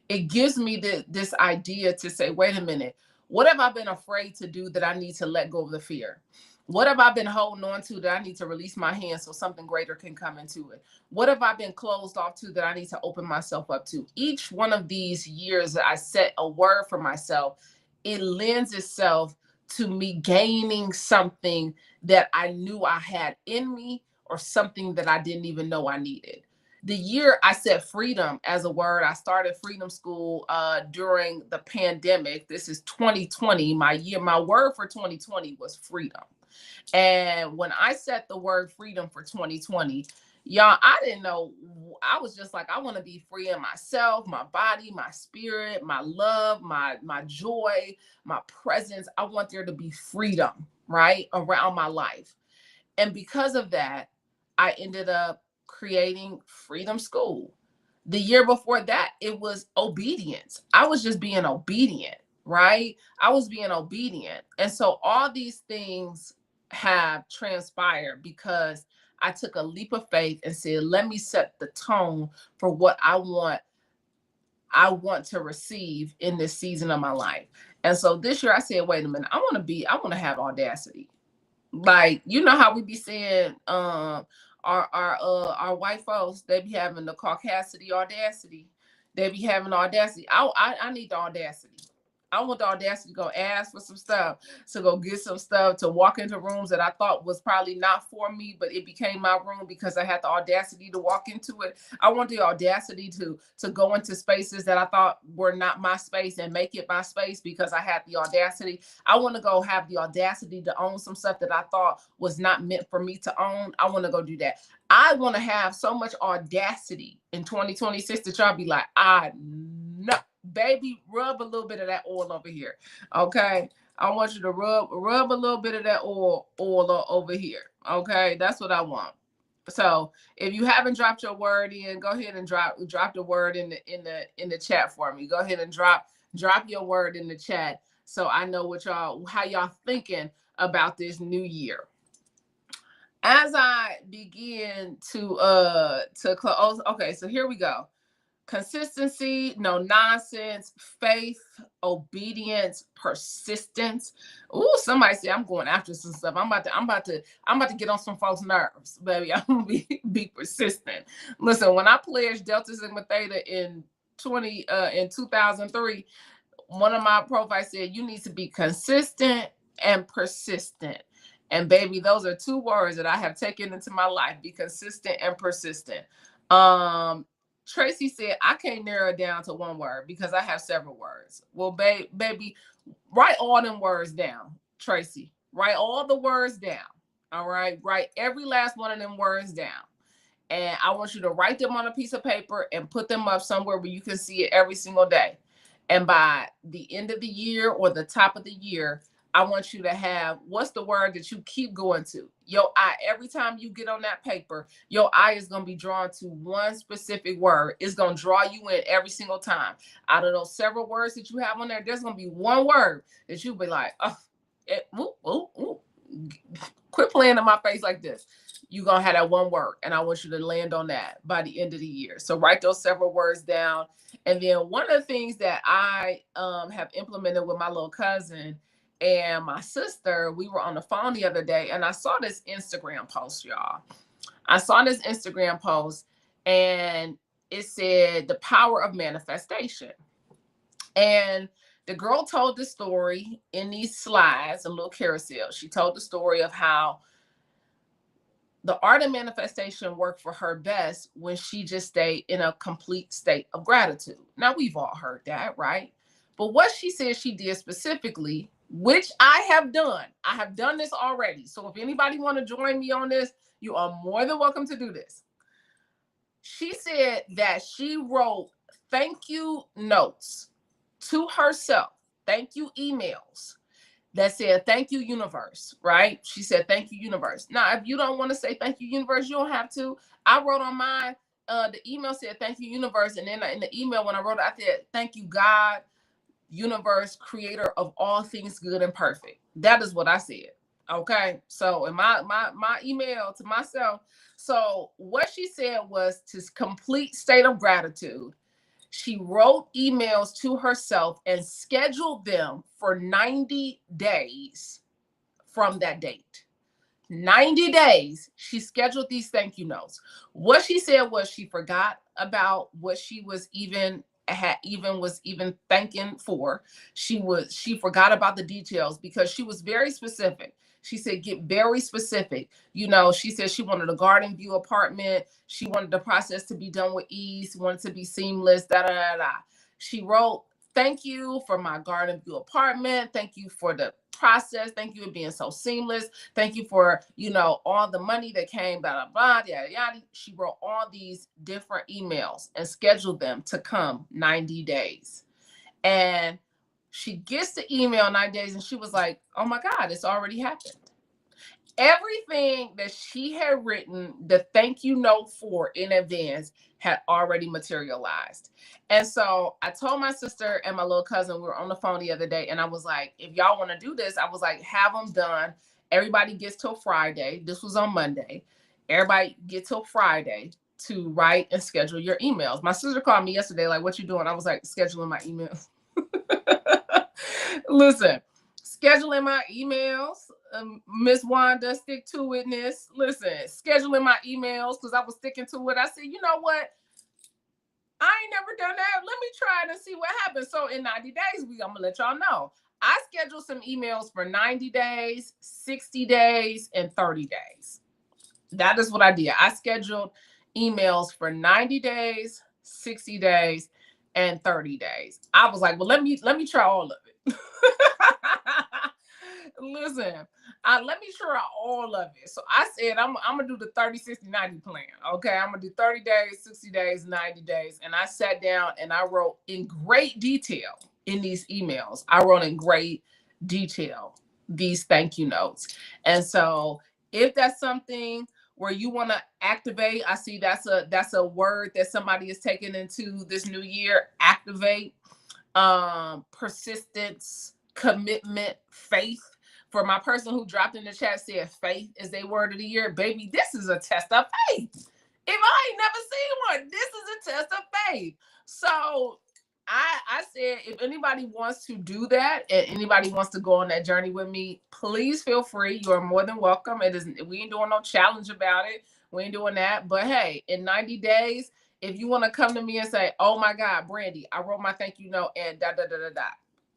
It gives me this idea to say, wait a minute, what have I been afraid to do that I need to let go of the fear? What have I been holding on to that I need to release my hand so something greater can come into it? What have I been closed off to that I need to open myself up to? Each one of these years that I set a word for myself, it lends itself to me gaining something that I knew I had in me or something that I didn't even know I needed. The year I set freedom as a word, I started Freedom School during the pandemic. This is 2020. My year, my word for 2020 was freedom. And when I set the word freedom for 2020, y'all, I didn't know. I was just like, I want to be free in myself, my body, my spirit, my love, my joy, my presence. I want there to be freedom, right, around my life. And because of that, I ended up creating Freedom School. The year before that, it was obedience. I was just being obedient, right? I was being obedient. And so all these things have transpired because I took a leap of faith and said, let me set the tone for what I want to receive in this season of my life. And so this year I said, wait a minute, I want to have audacity. Like, you know how we be saying our white folks, they be having the caucasity audacity. They be having audacity. I need the audacity. I want the audacity to go ask for some stuff, to go get some stuff, to walk into rooms that I thought was probably not for me, but it became my room because I had the audacity to walk into it. I want the audacity to go into spaces that I thought were not my space and make it my space because I had the audacity. I want to go have the audacity to own some stuff that I thought was not meant for me to own. I want to go do that. I want to have so much audacity in 2026 that y'all be like, I know. Baby, rub a little bit of that oil over here. Okay. I want you to rub a little bit of that oil over here. Okay. That's what I want. So if you haven't dropped your word in, go ahead and drop the word in the chat for me. Go ahead and drop your word in the chat so I know how y'all thinking about this new year. As I begin to close, okay, so here we go. Consistency, no nonsense, faith, obedience, persistence. Ooh, somebody say I'm going after some stuff. I'm about to get on some folks' nerves, baby. I'm gonna be persistent. Listen, when I pledged Delta Sigma Theta in 2003, one of my profiles said you need to be consistent and persistent. And baby, those are two words that I have taken into my life: be consistent and persistent. Tracy said, I can't narrow it down to one word because I have several words. Well, baby, write all them words down, Tracy. Write all the words down. All right. Write every last one of them words down. And I want you to write them on a piece of paper and put them up somewhere where you can see it every single day. And by the end of the year or the top of the year, I want you to have, what's the word that you keep going to? Your eye, every time you get on that paper, your eye is going to be drawn to one specific word. It's going to draw you in every single time. Out of those several words that you have on there, there's going to be one word that you'll be like, oh, quit playing in my face like this. You're going to have that one word, and I want you to land on that by the end of the year. So write those several words down. And then one of the things that I have implemented with my little cousin and my sister, we were on the phone the other day, and I saw this Instagram post, y'all. I saw this Instagram post, and it said the power of manifestation. And the girl told the story in these slides, a little carousel. She told the story of how the art of manifestation worked for her best when she just stayed in a complete state of gratitude. Now, we've all heard that, right? But what she said she did specifically which I have done. I have done this already. So if anybody want to join me on this, you are more than welcome to do this. She said that she wrote thank you notes to herself, thank you emails that said, thank you, universe, right? She said, thank you, universe. Now, if you don't want to say thank you, universe, you don't have to. I wrote on mine, the email said, thank you, universe. And then in the email, when I wrote it, I said, thank you, God, universe, creator of all things good and perfect. That is what I said. Okay. So in my email to myself, so what she said was to complete state of gratitude. She wrote emails to herself and scheduled them for 90 days from that date. 90 days, she scheduled these thank you notes. What she said was she forgot about what she was even thanking for. She forgot about the details because she was very specific. She said, get very specific. You know, she said she wanted a garden view apartment. She wanted the process to be done with ease, wanted to be seamless, da da da da. She wrote, thank you for my garden view apartment. Thank you for the process. Thank you for being so seamless. Thank you for, you know, all the money that came, blah, blah, blah, yada, yada. She wrote all these different emails and scheduled them to come 90 days. And she gets the email 90 days and she was like, oh my God, it's already happened. Everything that she had written the thank you note for in advance had already materialized. And so I told my sister and my little cousin, we were on the phone the other day, and I was like, if y'all want to do this, I was like, have them done. Everybody gets till Friday. This was on Monday. Everybody get till Friday to write and schedule your emails. My sister called me yesterday, like, what you doing? I was like, scheduling my emails. Listen, scheduling my emails. Miss Wanda, stick to itness. Listen, scheduling my emails because I was sticking to it. I said, you know what? I ain't never done that. Let me try it and see what happens. So in 90 days, I'm going to let y'all know. I scheduled some emails for 90 days, 60 days, and 30 days. That is what I did. I scheduled emails for 90 days, 60 days, and 30 days. I was like, well, let me try all of it. Listen, let me try all of it. So I said, I'm going to do the 30, 60, 90 plan. Okay. I'm going to do 30 days, 60 days, 90 days. And I sat down and I wrote in great detail in these emails. I wrote in great detail these thank you notes. And so if that's something where you want to activate, I see that's a word that somebody is taking into this new year. Activate, persistence, commitment, faith. For my person who dropped in the chat, said faith is their word of the year. Baby, this is a test of faith. If I ain't never seen one, this is a test of faith. So I said, if anybody wants to do that and anybody wants to go on that journey with me, please feel free. You are more than welcome. We ain't doing no challenge about it. We ain't doing that. But hey, in 90 days, if you want to come to me and say, oh my God, Brandi, I wrote my thank you note and da da da da da.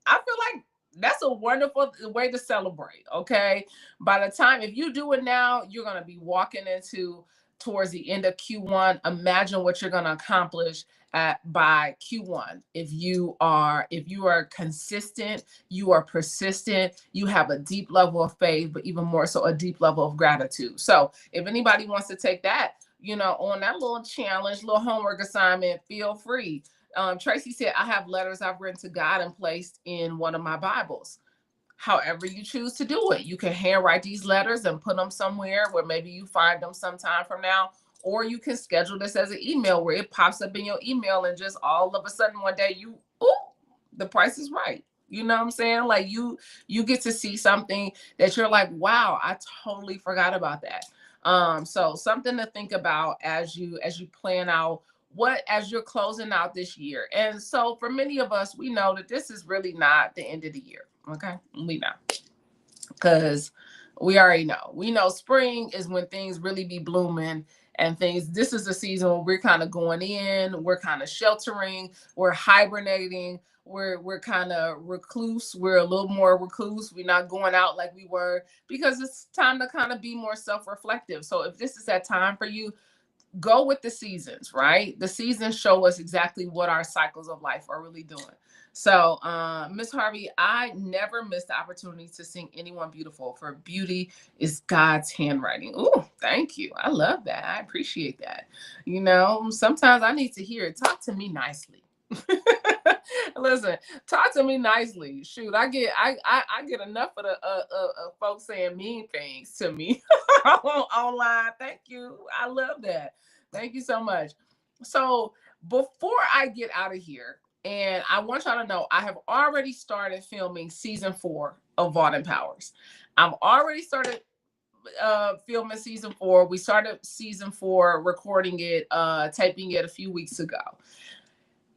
I feel like that's a wonderful way to celebrate. Okay. By the time, if you do it now, you're going to be walking into towards the end of Q1. Imagine what you're going to accomplish by Q1. If you are consistent, you are persistent, you have a deep level of faith, but even more so a deep level of gratitude. So if anybody wants to take that, on that little challenge, little homework assignment, feel free. Tracy said, I have letters I've written to God and placed in one of my Bibles. However you choose to do it. You can handwrite these letters and put them somewhere where maybe you find them sometime from now, or you can schedule this as an email where it pops up in your email and just all of a sudden one day the price is right. You know what I'm saying? Like you get to see something that you're like, wow, I totally forgot about that. So something to think about as you plan out as you're closing out this year. And so for many of us, we know that this is really not the end of the year. Okay. We know, because we already know. We know spring is when things really be blooming and things. This is the season where we're kind of going in, we're kind of sheltering, we're hibernating, we're kind of recluse. We're a little more recluse. We're not going out like we were because it's time to kind of be more self-reflective. So if this is that time for you, go with the seasons, right? The seasons show us exactly what our cycles of life are really doing. So, Miss Harvey, I never miss the opportunity to sing anyone beautiful, for beauty is God's handwriting. Oh, thank you. I love that. I appreciate that. You know, sometimes I need to hear it. Talk to me nicely. Listen, talk to me nicely. Shoot, I get enough of the folks saying mean things to me online. Thank you. I love that. Thank you so much. So before I get out of here, and I want y'all to know, I have already started filming season 4 of Vault Powers. I've already started filming season 4. We started season 4, recording it, taping it a few weeks ago.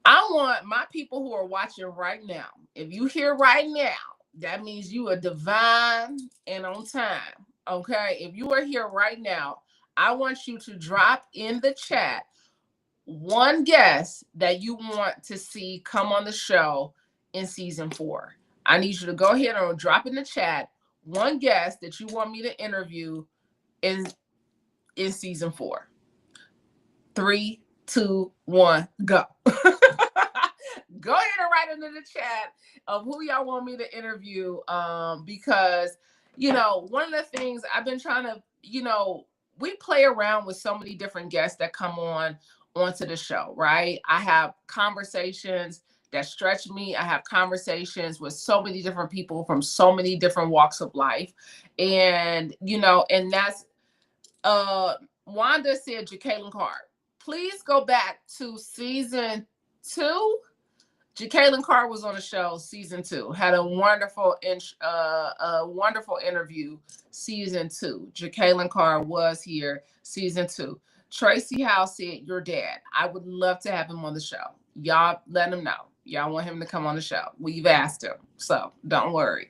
I want my people who are watching right now, if you hear right now, that means you are divine and on time. Okay. If you are here right now, I want you to drop in the chat one guest that you want to see come on the show in season 4. I need you to go ahead and drop in the chat one guest that you want me to interview in season 4. 3, 2, 1, go. Go ahead and write into the chat of who y'all want me to interview. Because, you know, one of the things I've been trying to, you know, we play around with so many different guests that come onto the show, right? I have conversations that stretch me. I have conversations with so many different people from so many different walks of life. And, you know, and that's Wanda said Jacqueline Carr. Please go back to season 2. Jacqueline Carr was on the show season 2. Had a wonderful interview season 2. Jacqueline Carr was here season 2. Tracy House said your dad. I would love to have him on the show. Y'all let him know. Y'all want him to come on the show. We've asked him, so don't worry.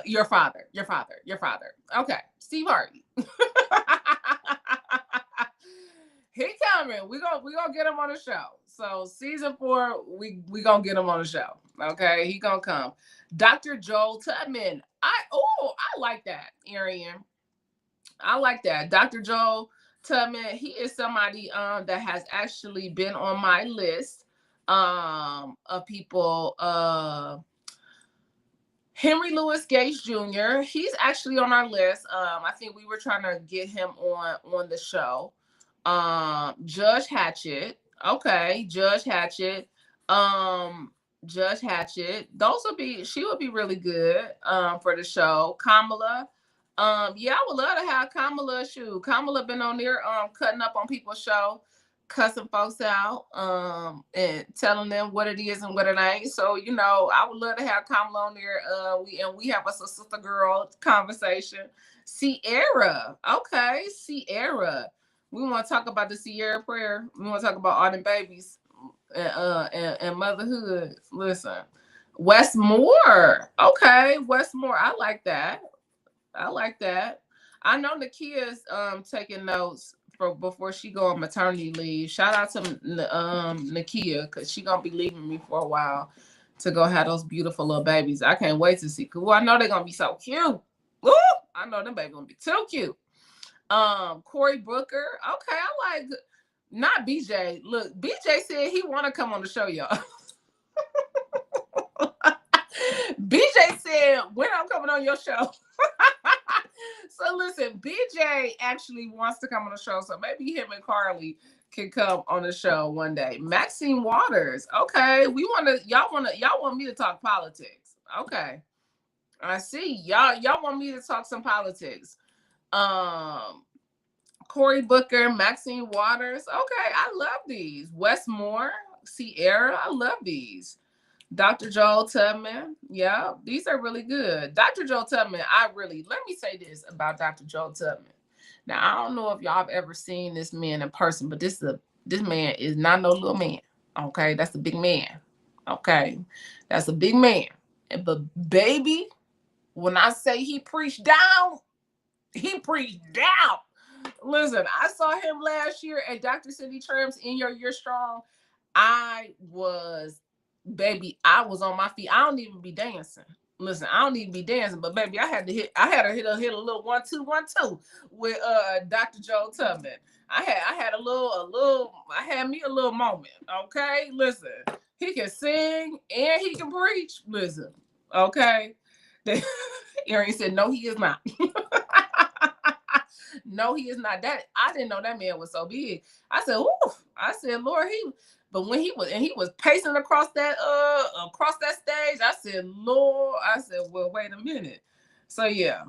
Your father. Okay, Steve Harvey. He coming. We gonna get him on the show. So season 4, we gonna get him on the show. Okay, he gonna come. Dr. Joel Tubman. I like that, Arian. I like that. Dr. Joel Tubman, he is somebody that has actually been on my list of people. Henry Louis Gates Jr., he's actually on our list. I think we were trying to get him on the show. Judge Hatchett. Okay, Judge Hatchett. Judge Hatchett. She would be really good for the show. Kamala. Yeah, I would love to have Kamala. Shoot, Kamala been on there cutting up on people's show, cussing folks out, and telling them what it is and what it ain't. So, you know, I would love to have Kamala on there. We have a sister girl conversation. Sierra. Okay, Sierra. We want to talk about the Sierra prayer. We want to talk about all the babies and motherhood. Listen, Westmore. Okay, Westmore. I like that. I know Nakia's taking notes for before she go on maternity leave. Shout out to Nakia, because she gonna be leaving me for a while to go have those beautiful little babies. I can't wait to see. Cause I know they're gonna be so cute. Woo! I know them babies gonna be too cute. Cory Booker. Okay, I like not BJ. Look, BJ said he want to come on the show, y'all. BJ said, when I'm coming on your show. So listen, BJ actually wants to come on the show. So maybe him and Carly can come on the show one day. Maxine Waters. Okay. Y'all want me to talk politics. Okay. I see. Y'all want me to talk some politics. Cory Booker, Maxine Waters. Okay, I love these. Westmore, Sierra. I love these. Dr. Joel Tubman. Yeah, these are really good. Dr. Joel Tubman, let me say this about Dr. Joel Tubman. Now, I don't know if y'all have ever seen this man in person, but this man is not no little man. Okay, that's a big man. Okay, that's a big man. But baby, when I say he preached down, he preached down. Listen, I saw him last year at Dr. Cindy Tram's In Your Year Strong. I was on my feet. I don't even be dancing. Listen, I don't even be dancing, but baby, I had to hit a little 1 2 1 2 with Dr. Joel Tubman. I had me a little moment. Okay, listen, He can sing and he can preach. Listen, okay. Aaron said, "No, he is not." No, he is not. That I didn't know that man was so big. I said, "Oof." I said, "Lord, he." But when he was pacing across that stage, I said, "Lord," I said, "Well, wait a minute." So yeah.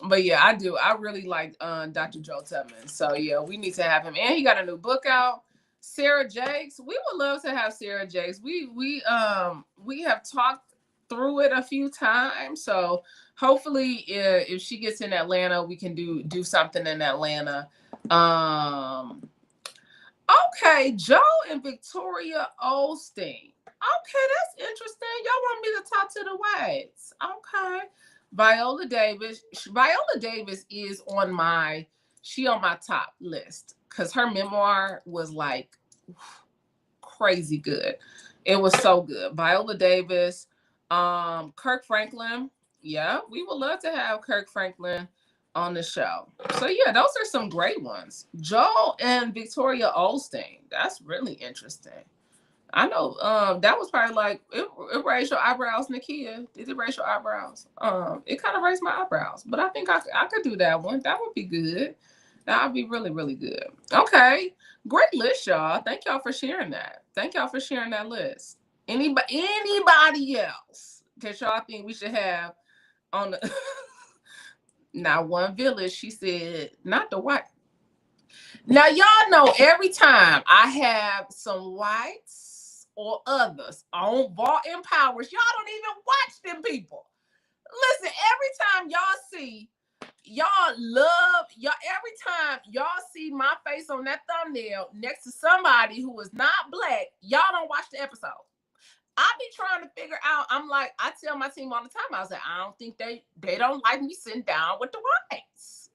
But yeah, I do. I really like Dr. Joe Tubman. So yeah, we need to have him. And he got a new book out. Sarah Jakes. We would love to have Sarah Jakes. We have talked through it a few times. So hopefully if she gets in Atlanta, we can do something in Atlanta. Okay, Joe and Victoria Osteen. Okay, that's interesting. Y'all want me to talk to the whites. Okay. Viola Davis. Viola Davis is on my top list because her memoir was like crazy good. It was so good. Viola Davis, Kirk Franklin. Yeah, we would love to have Kirk Franklin on the show. So yeah, those are some great ones. Joel and Victoria Osteen. That's really interesting. I know that was probably like it raised your eyebrows, Nakia. Did it raise your eyebrows? It kind of raised my eyebrows, but I think I could do that one. That would be good. That would be really, really good. Okay. Great list, y'all. Thank y'all for sharing that. Thank y'all for sharing that list. Anybody else that y'all think we should have on the now one village, she said, not the white. Now y'all know every time I have some whites or others on Vault and Powers, y'all don't even watch them people. Listen, every time y'all every time y'all see my face on that thumbnail next to somebody who is not black, y'all don't watch the episode. I be trying to figure out. I'm like, I tell my team all the time, I was like, I don't think they don't like me sitting down with the whites.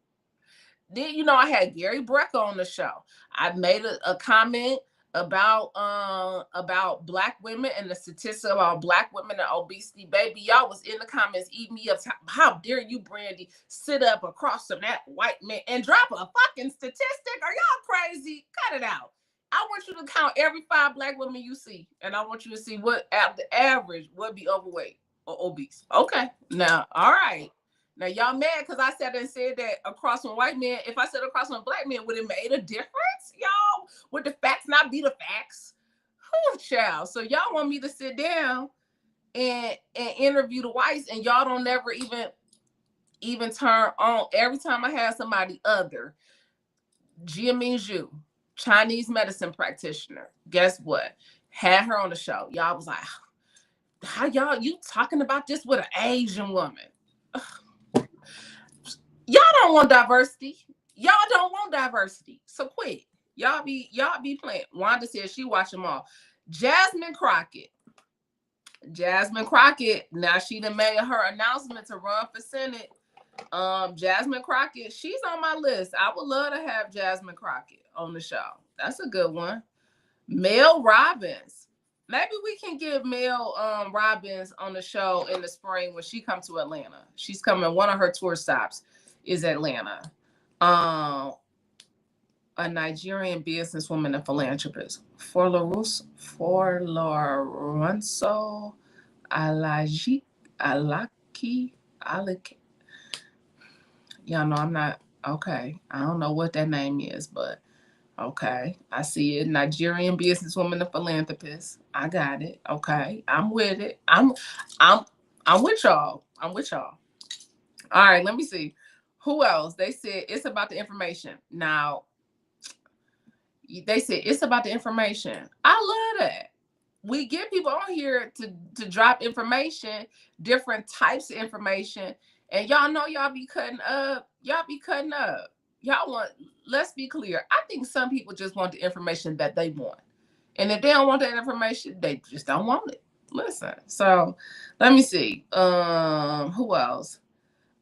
Then, I had Gary Brecker on the show. I made a comment about black women and the statistics about black women and obesity. Baby, y'all was in the comments eating me up. How dare you, Brandi, sit up across from that white man and drop a fucking statistic? Are y'all crazy? Cut it out. I want you to count every 5 black women you see, and I want you to see what at the average would be overweight or obese. Okay, now, all right. Now, y'all mad because I said that across from white men. If I said across from black men, would it made a difference, y'all? Would the facts not be the facts? Oh, child. So y'all want me to sit down and interview the whites, and y'all don't never even turn on. Every time I have somebody other, Jia Mingzhu, Chinese medicine practitioner, guess what? Had her on the show. Y'all was like, how you talking about this with an Asian woman? Y'all don't want diversity. Y'all don't want diversity. So quit. Y'all be playing. Wanda says she watch them all. Jasmine Crockett. Now she done made her announcement to run for Senate. Jasmine Crockett, she's on my list. I would love to have Jasmine Crockett on the show. That's a good one. Mel Robbins. Maybe we can get Mel Robbins on the show in the spring when she comes to Atlanta. She's coming. One of her tour stops is Atlanta. A Nigerian businesswoman and philanthropist. Forlorenso Alaki. Y'all know I'm not okay. I don't know what that name is, but okay. I see it. Nigerian businesswoman and philanthropist. I got it. Okay. I'm with it. I'm with y'all. I'm with y'all. All right, let me see. Who else? They said it's about the information. Now, they said it's about the information. I love that. We get people on here to drop information, different types of information. And y'all know y'all be cutting up. Let's be clear. I think some people just want the information that they want. And if they don't want that information, they just don't want it. Listen. So let me see. Who else?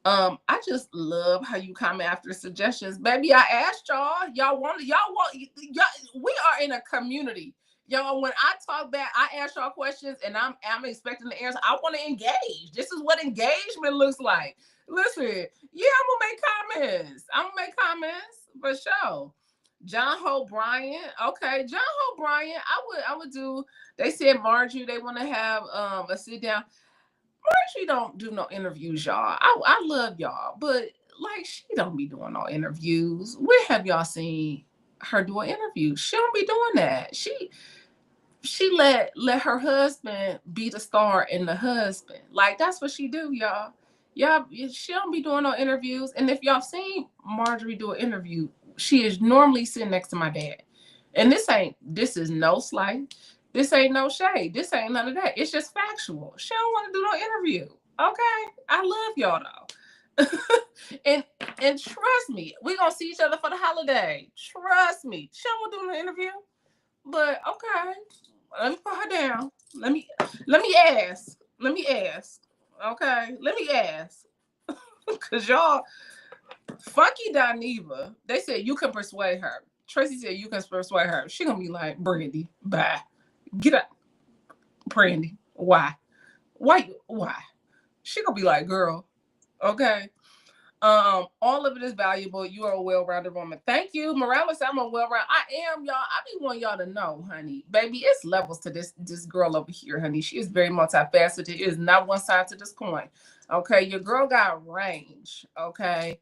I just love how you comment after suggestions. Baby, I asked y'all want, we are in a community. Y'all, when I talk back, I ask y'all questions and I'm expecting the answer. I want to engage. This is what engagement looks like. Listen, yeah, I'm gonna make comments for sure. John Hope Bryant. Okay, John Hope Bryant. I would do. They said Marjorie. They want to have a sit down. Marjorie don't do no interviews, y'all. I love y'all, but like she don't be doing no interviews. Where have y'all seen her do an interview? She don't be doing that. She let her husband be the star and the husband. Like that's what she do, y'all. Y'all, she don't be doing no interviews. And if y'all seen Marjorie do an interview, she is normally sitting next to my dad. And this is no slight. This ain't no shade. This ain't none of that. It's just factual. She don't want to do no interview. Okay. I love y'all though. and and trust me, we gonna see each other for the holiday. Trust me. She don't want to do no interview. But okay. Let me put her down. Let me ask. Let me ask. Okay. Let me ask. Cause y'all Funky Dineva, they said you can persuade her. Tracy said you can persuade her. She gonna be like, Brandi, bye. Get up. Brandi. Why? Why? She gonna be like, girl, okay. All of it is valuable. You are a well-rounded woman. Thank you, Morales. I'm a well-rounded. I am, y'all. I be wanting y'all to know, honey, baby. It's levels to this girl over here, honey. She is very multifaceted. It is not one side to this coin. Okay, your girl got range. Okay,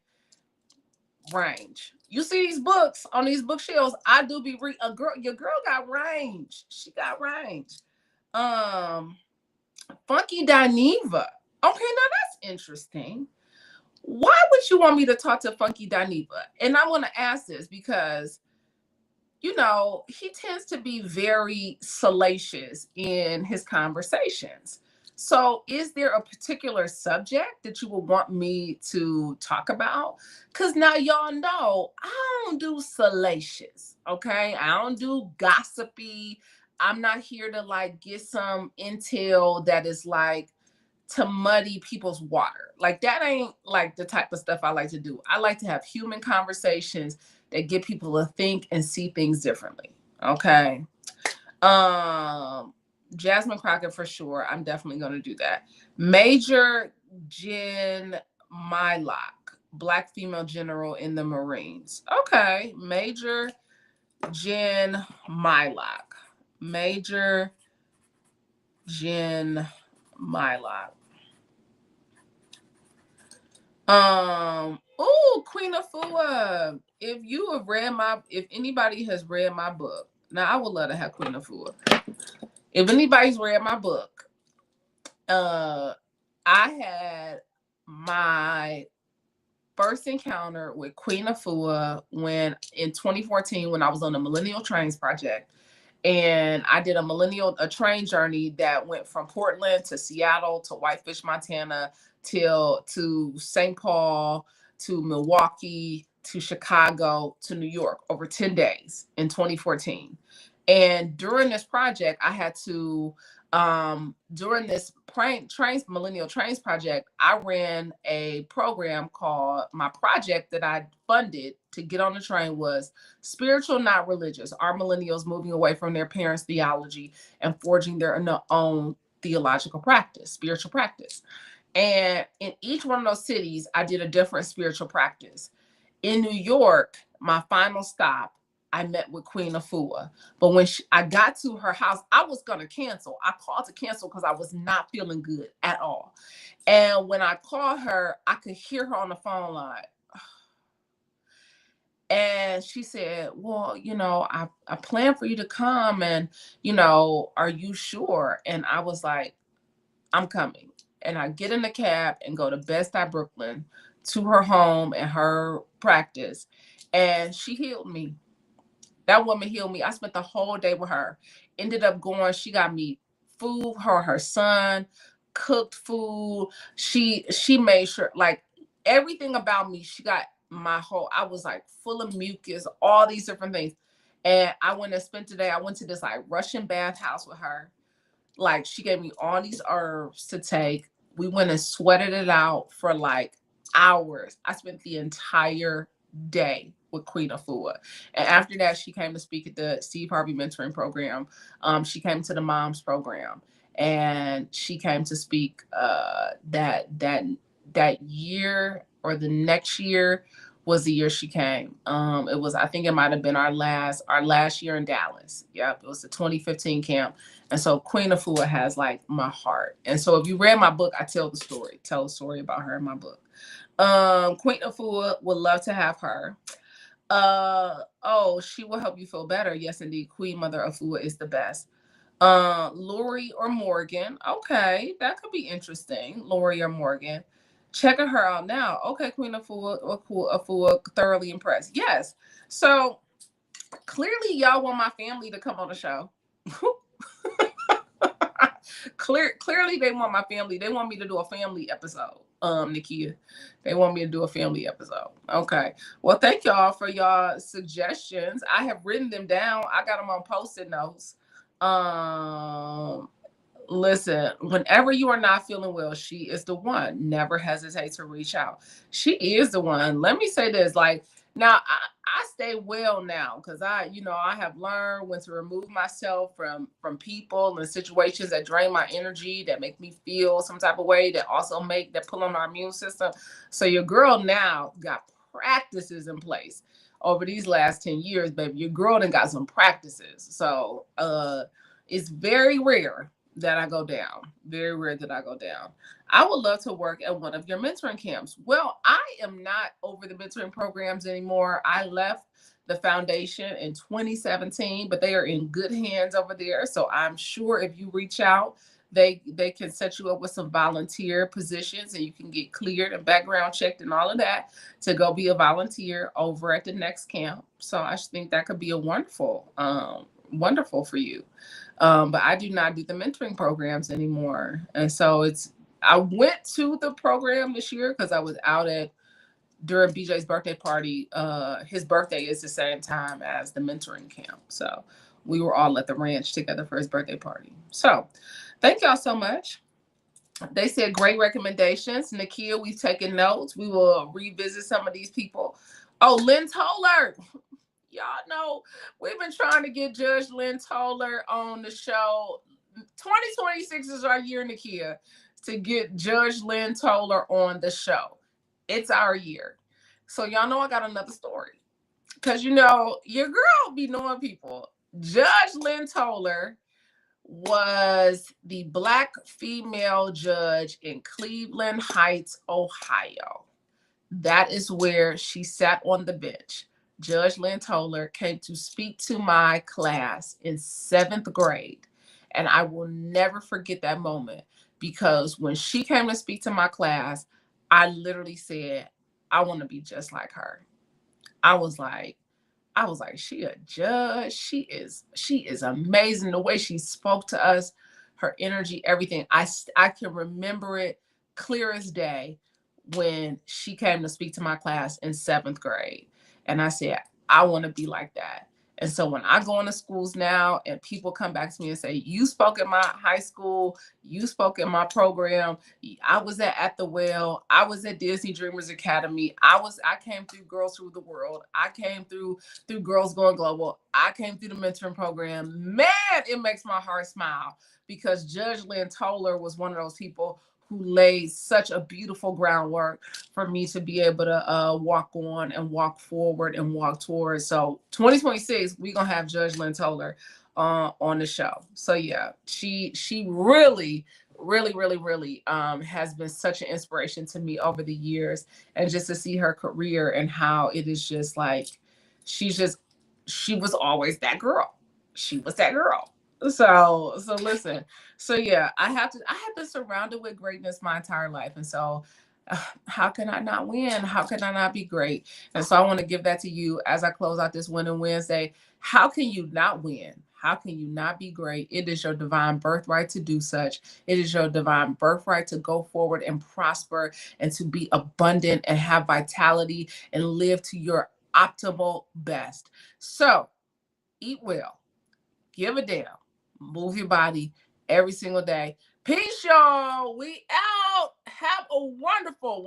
range. You see these books on these bookshelves? I do be a girl. Your girl got range. She got range. Um, Funky Dineva. Okay, now that's interesting. Why would you want me to talk to Funky Dineva? And I want to ask this because, he tends to be very salacious in his conversations. So, is there a particular subject that you would want me to talk about? Because now y'all know I don't do salacious, okay? I don't do gossipy. I'm not here to like get some intel that is like to muddy people's water. Like that ain't like the type of stuff I like to do. I like to have human conversations that get people to think and see things differently. Okay. Um Jasmine Crockett for sure. I'm definitely gonna do that. Major Jen Mylock, Black female general in the Marines. Okay. Major Jen Mylock. Major Jen Mylock. Queen Afua. If anybody has read my book, now I would love to have Queen Afua. If anybody's read my book, I had my first encounter with Queen Afua when in 2014 when I was on the Millennial Trains Project. And I did a train journey that went from Portland to Seattle to Whitefish, Montana, to St. Paul, to Milwaukee, to Chicago, to New York over 10 days in 2014. And during this project, I had to, during this Millennial Trains Project, I ran a program called, my project that I funded to get on the train was Spiritual, Not Religious. Are millennials moving away from their parents' theology and forging their own theological practice, spiritual practice? And in each one of those cities, I did a different spiritual practice. In New York, my final stop, I met with Queen Afua. But when I got to her house, I was going to cancel. I called to cancel because I was not feeling good at all. And when I called her, I could hear her on the phone line. And she said, well, I plan for you to come and, are you sure? And I was like, I'm coming. And I get in the cab and go to Bed-Stuy, Brooklyn to her home and her practice. And she healed me. That woman healed me. I spent the whole day with her. Ended up going, she got me food, her son, cooked food. She made sure, like, everything about me, she got I was like full of mucus, all these different things. And I went and spent the day, I went to this like Russian bathhouse with her. Like she gave me all these herbs to take. We went and sweated it out for like hours. I spent the entire day with Queen Afua. And after that, she came to speak at the Steve Harvey mentoring program. She came to the moms program and she came to speak that year or the next year was the year she came. It was, I think it might have been our last year in Dallas. Yep, it was the 2015 camp. And so Queen Afua has like my heart. And so if you read my book, I tell the story about her in my book. Queen Afua would love to have her. Oh, she will help you feel better. Yes, indeed. Queen Mother Afua is the best. Lori or Morgan. Okay, that could be interesting. Lori or Morgan. Checking her out now. Okay, Queen Afua, thoroughly impressed. Yes. So clearly y'all want my family to come on the show. Clearly they want my family. They want me to do a family episode. Nikia. They want me to do a family episode. Okay. Well, thank y'all for y'all suggestions. I have written them down. I got them on post-it notes. Listen, whenever you are not feeling well, she is the one. Never hesitate to reach out. She is the one. Let me say this, like, now I stay well now because I have learned when to remove myself from people and situations that drain my energy, that make me feel some type of way, that also that pull on our immune system. So your girl now got practices in place over these last 10 years, baby. Your girl done got some practices. So it's very rare that I go down. Very rare that I go down. I would love to work at one of your mentoring camps. Well, I am not over the mentoring programs anymore. I left the foundation in 2017, but they are in good hands over there. So I'm sure if you reach out, they can set you up with some volunteer positions and you can get cleared and background checked and all of that to go be a volunteer over at the next camp. So I think that could be a wonderful for you. But I do not do the mentoring programs anymore. And so I went to the program this year because I was out during BJ's birthday party. His birthday is the same time as the mentoring camp. So we were all at the ranch together for his birthday party. So thank y'all so much. They said great recommendations. Nakia, we've taken notes. We will revisit some of these people. Oh, Lynn Toller. Y'all know we've been trying to get Judge Lynn Toller on the show. 2026 is our year, Nakia, to get Judge Lynn Toller on the show. It's our year. So y'all know I got another story. Because, your girl be knowing people. Judge Lynn Toller was the Black female judge in Cleveland Heights, Ohio. That is where she sat on the bench. Judge Lynn Toller came to speak to my class in 7th grade. And I will never forget that moment because when she came to speak to my class, I literally said, I want to be just like her. I was like, she a judge. She is amazing. The way she spoke to us, her energy, everything. I can remember it clear as day when she came to speak to my class in 7th grade. And I said, I want to be like that. And so when I go into schools now and people come back to me and say, you spoke in my high school, you spoke in my program, I was at the Well, I was at Disney Dreamers Academy, I came through Girls Through the World, I came through Girls Going Global, I came through the mentoring program. Man, it makes my heart smile because Judge Lynn Toller was one of those people who laid such a beautiful groundwork for me to be able to walk on and walk forward and walk towards. So 2026, we're going to have Judge Lynn Toller on the show. So yeah, she really, really, really, really has been such an inspiration to me over the years. And just to see her career and how it is just like, she was always that girl. She was that girl. So listen. So yeah, I have been surrounded with greatness my entire life. And so how can I not win? How can I not be great? And so I want to give that to you as I close out this Winning Wednesday. How can you not win? How can you not be great? It is your divine birthright to do such. It is your divine birthright to go forward and prosper and to be abundant and have vitality and live to your optimal best. So eat well, give a damn, move your body every single day. Peace, y'all. We out. Have a wonderful,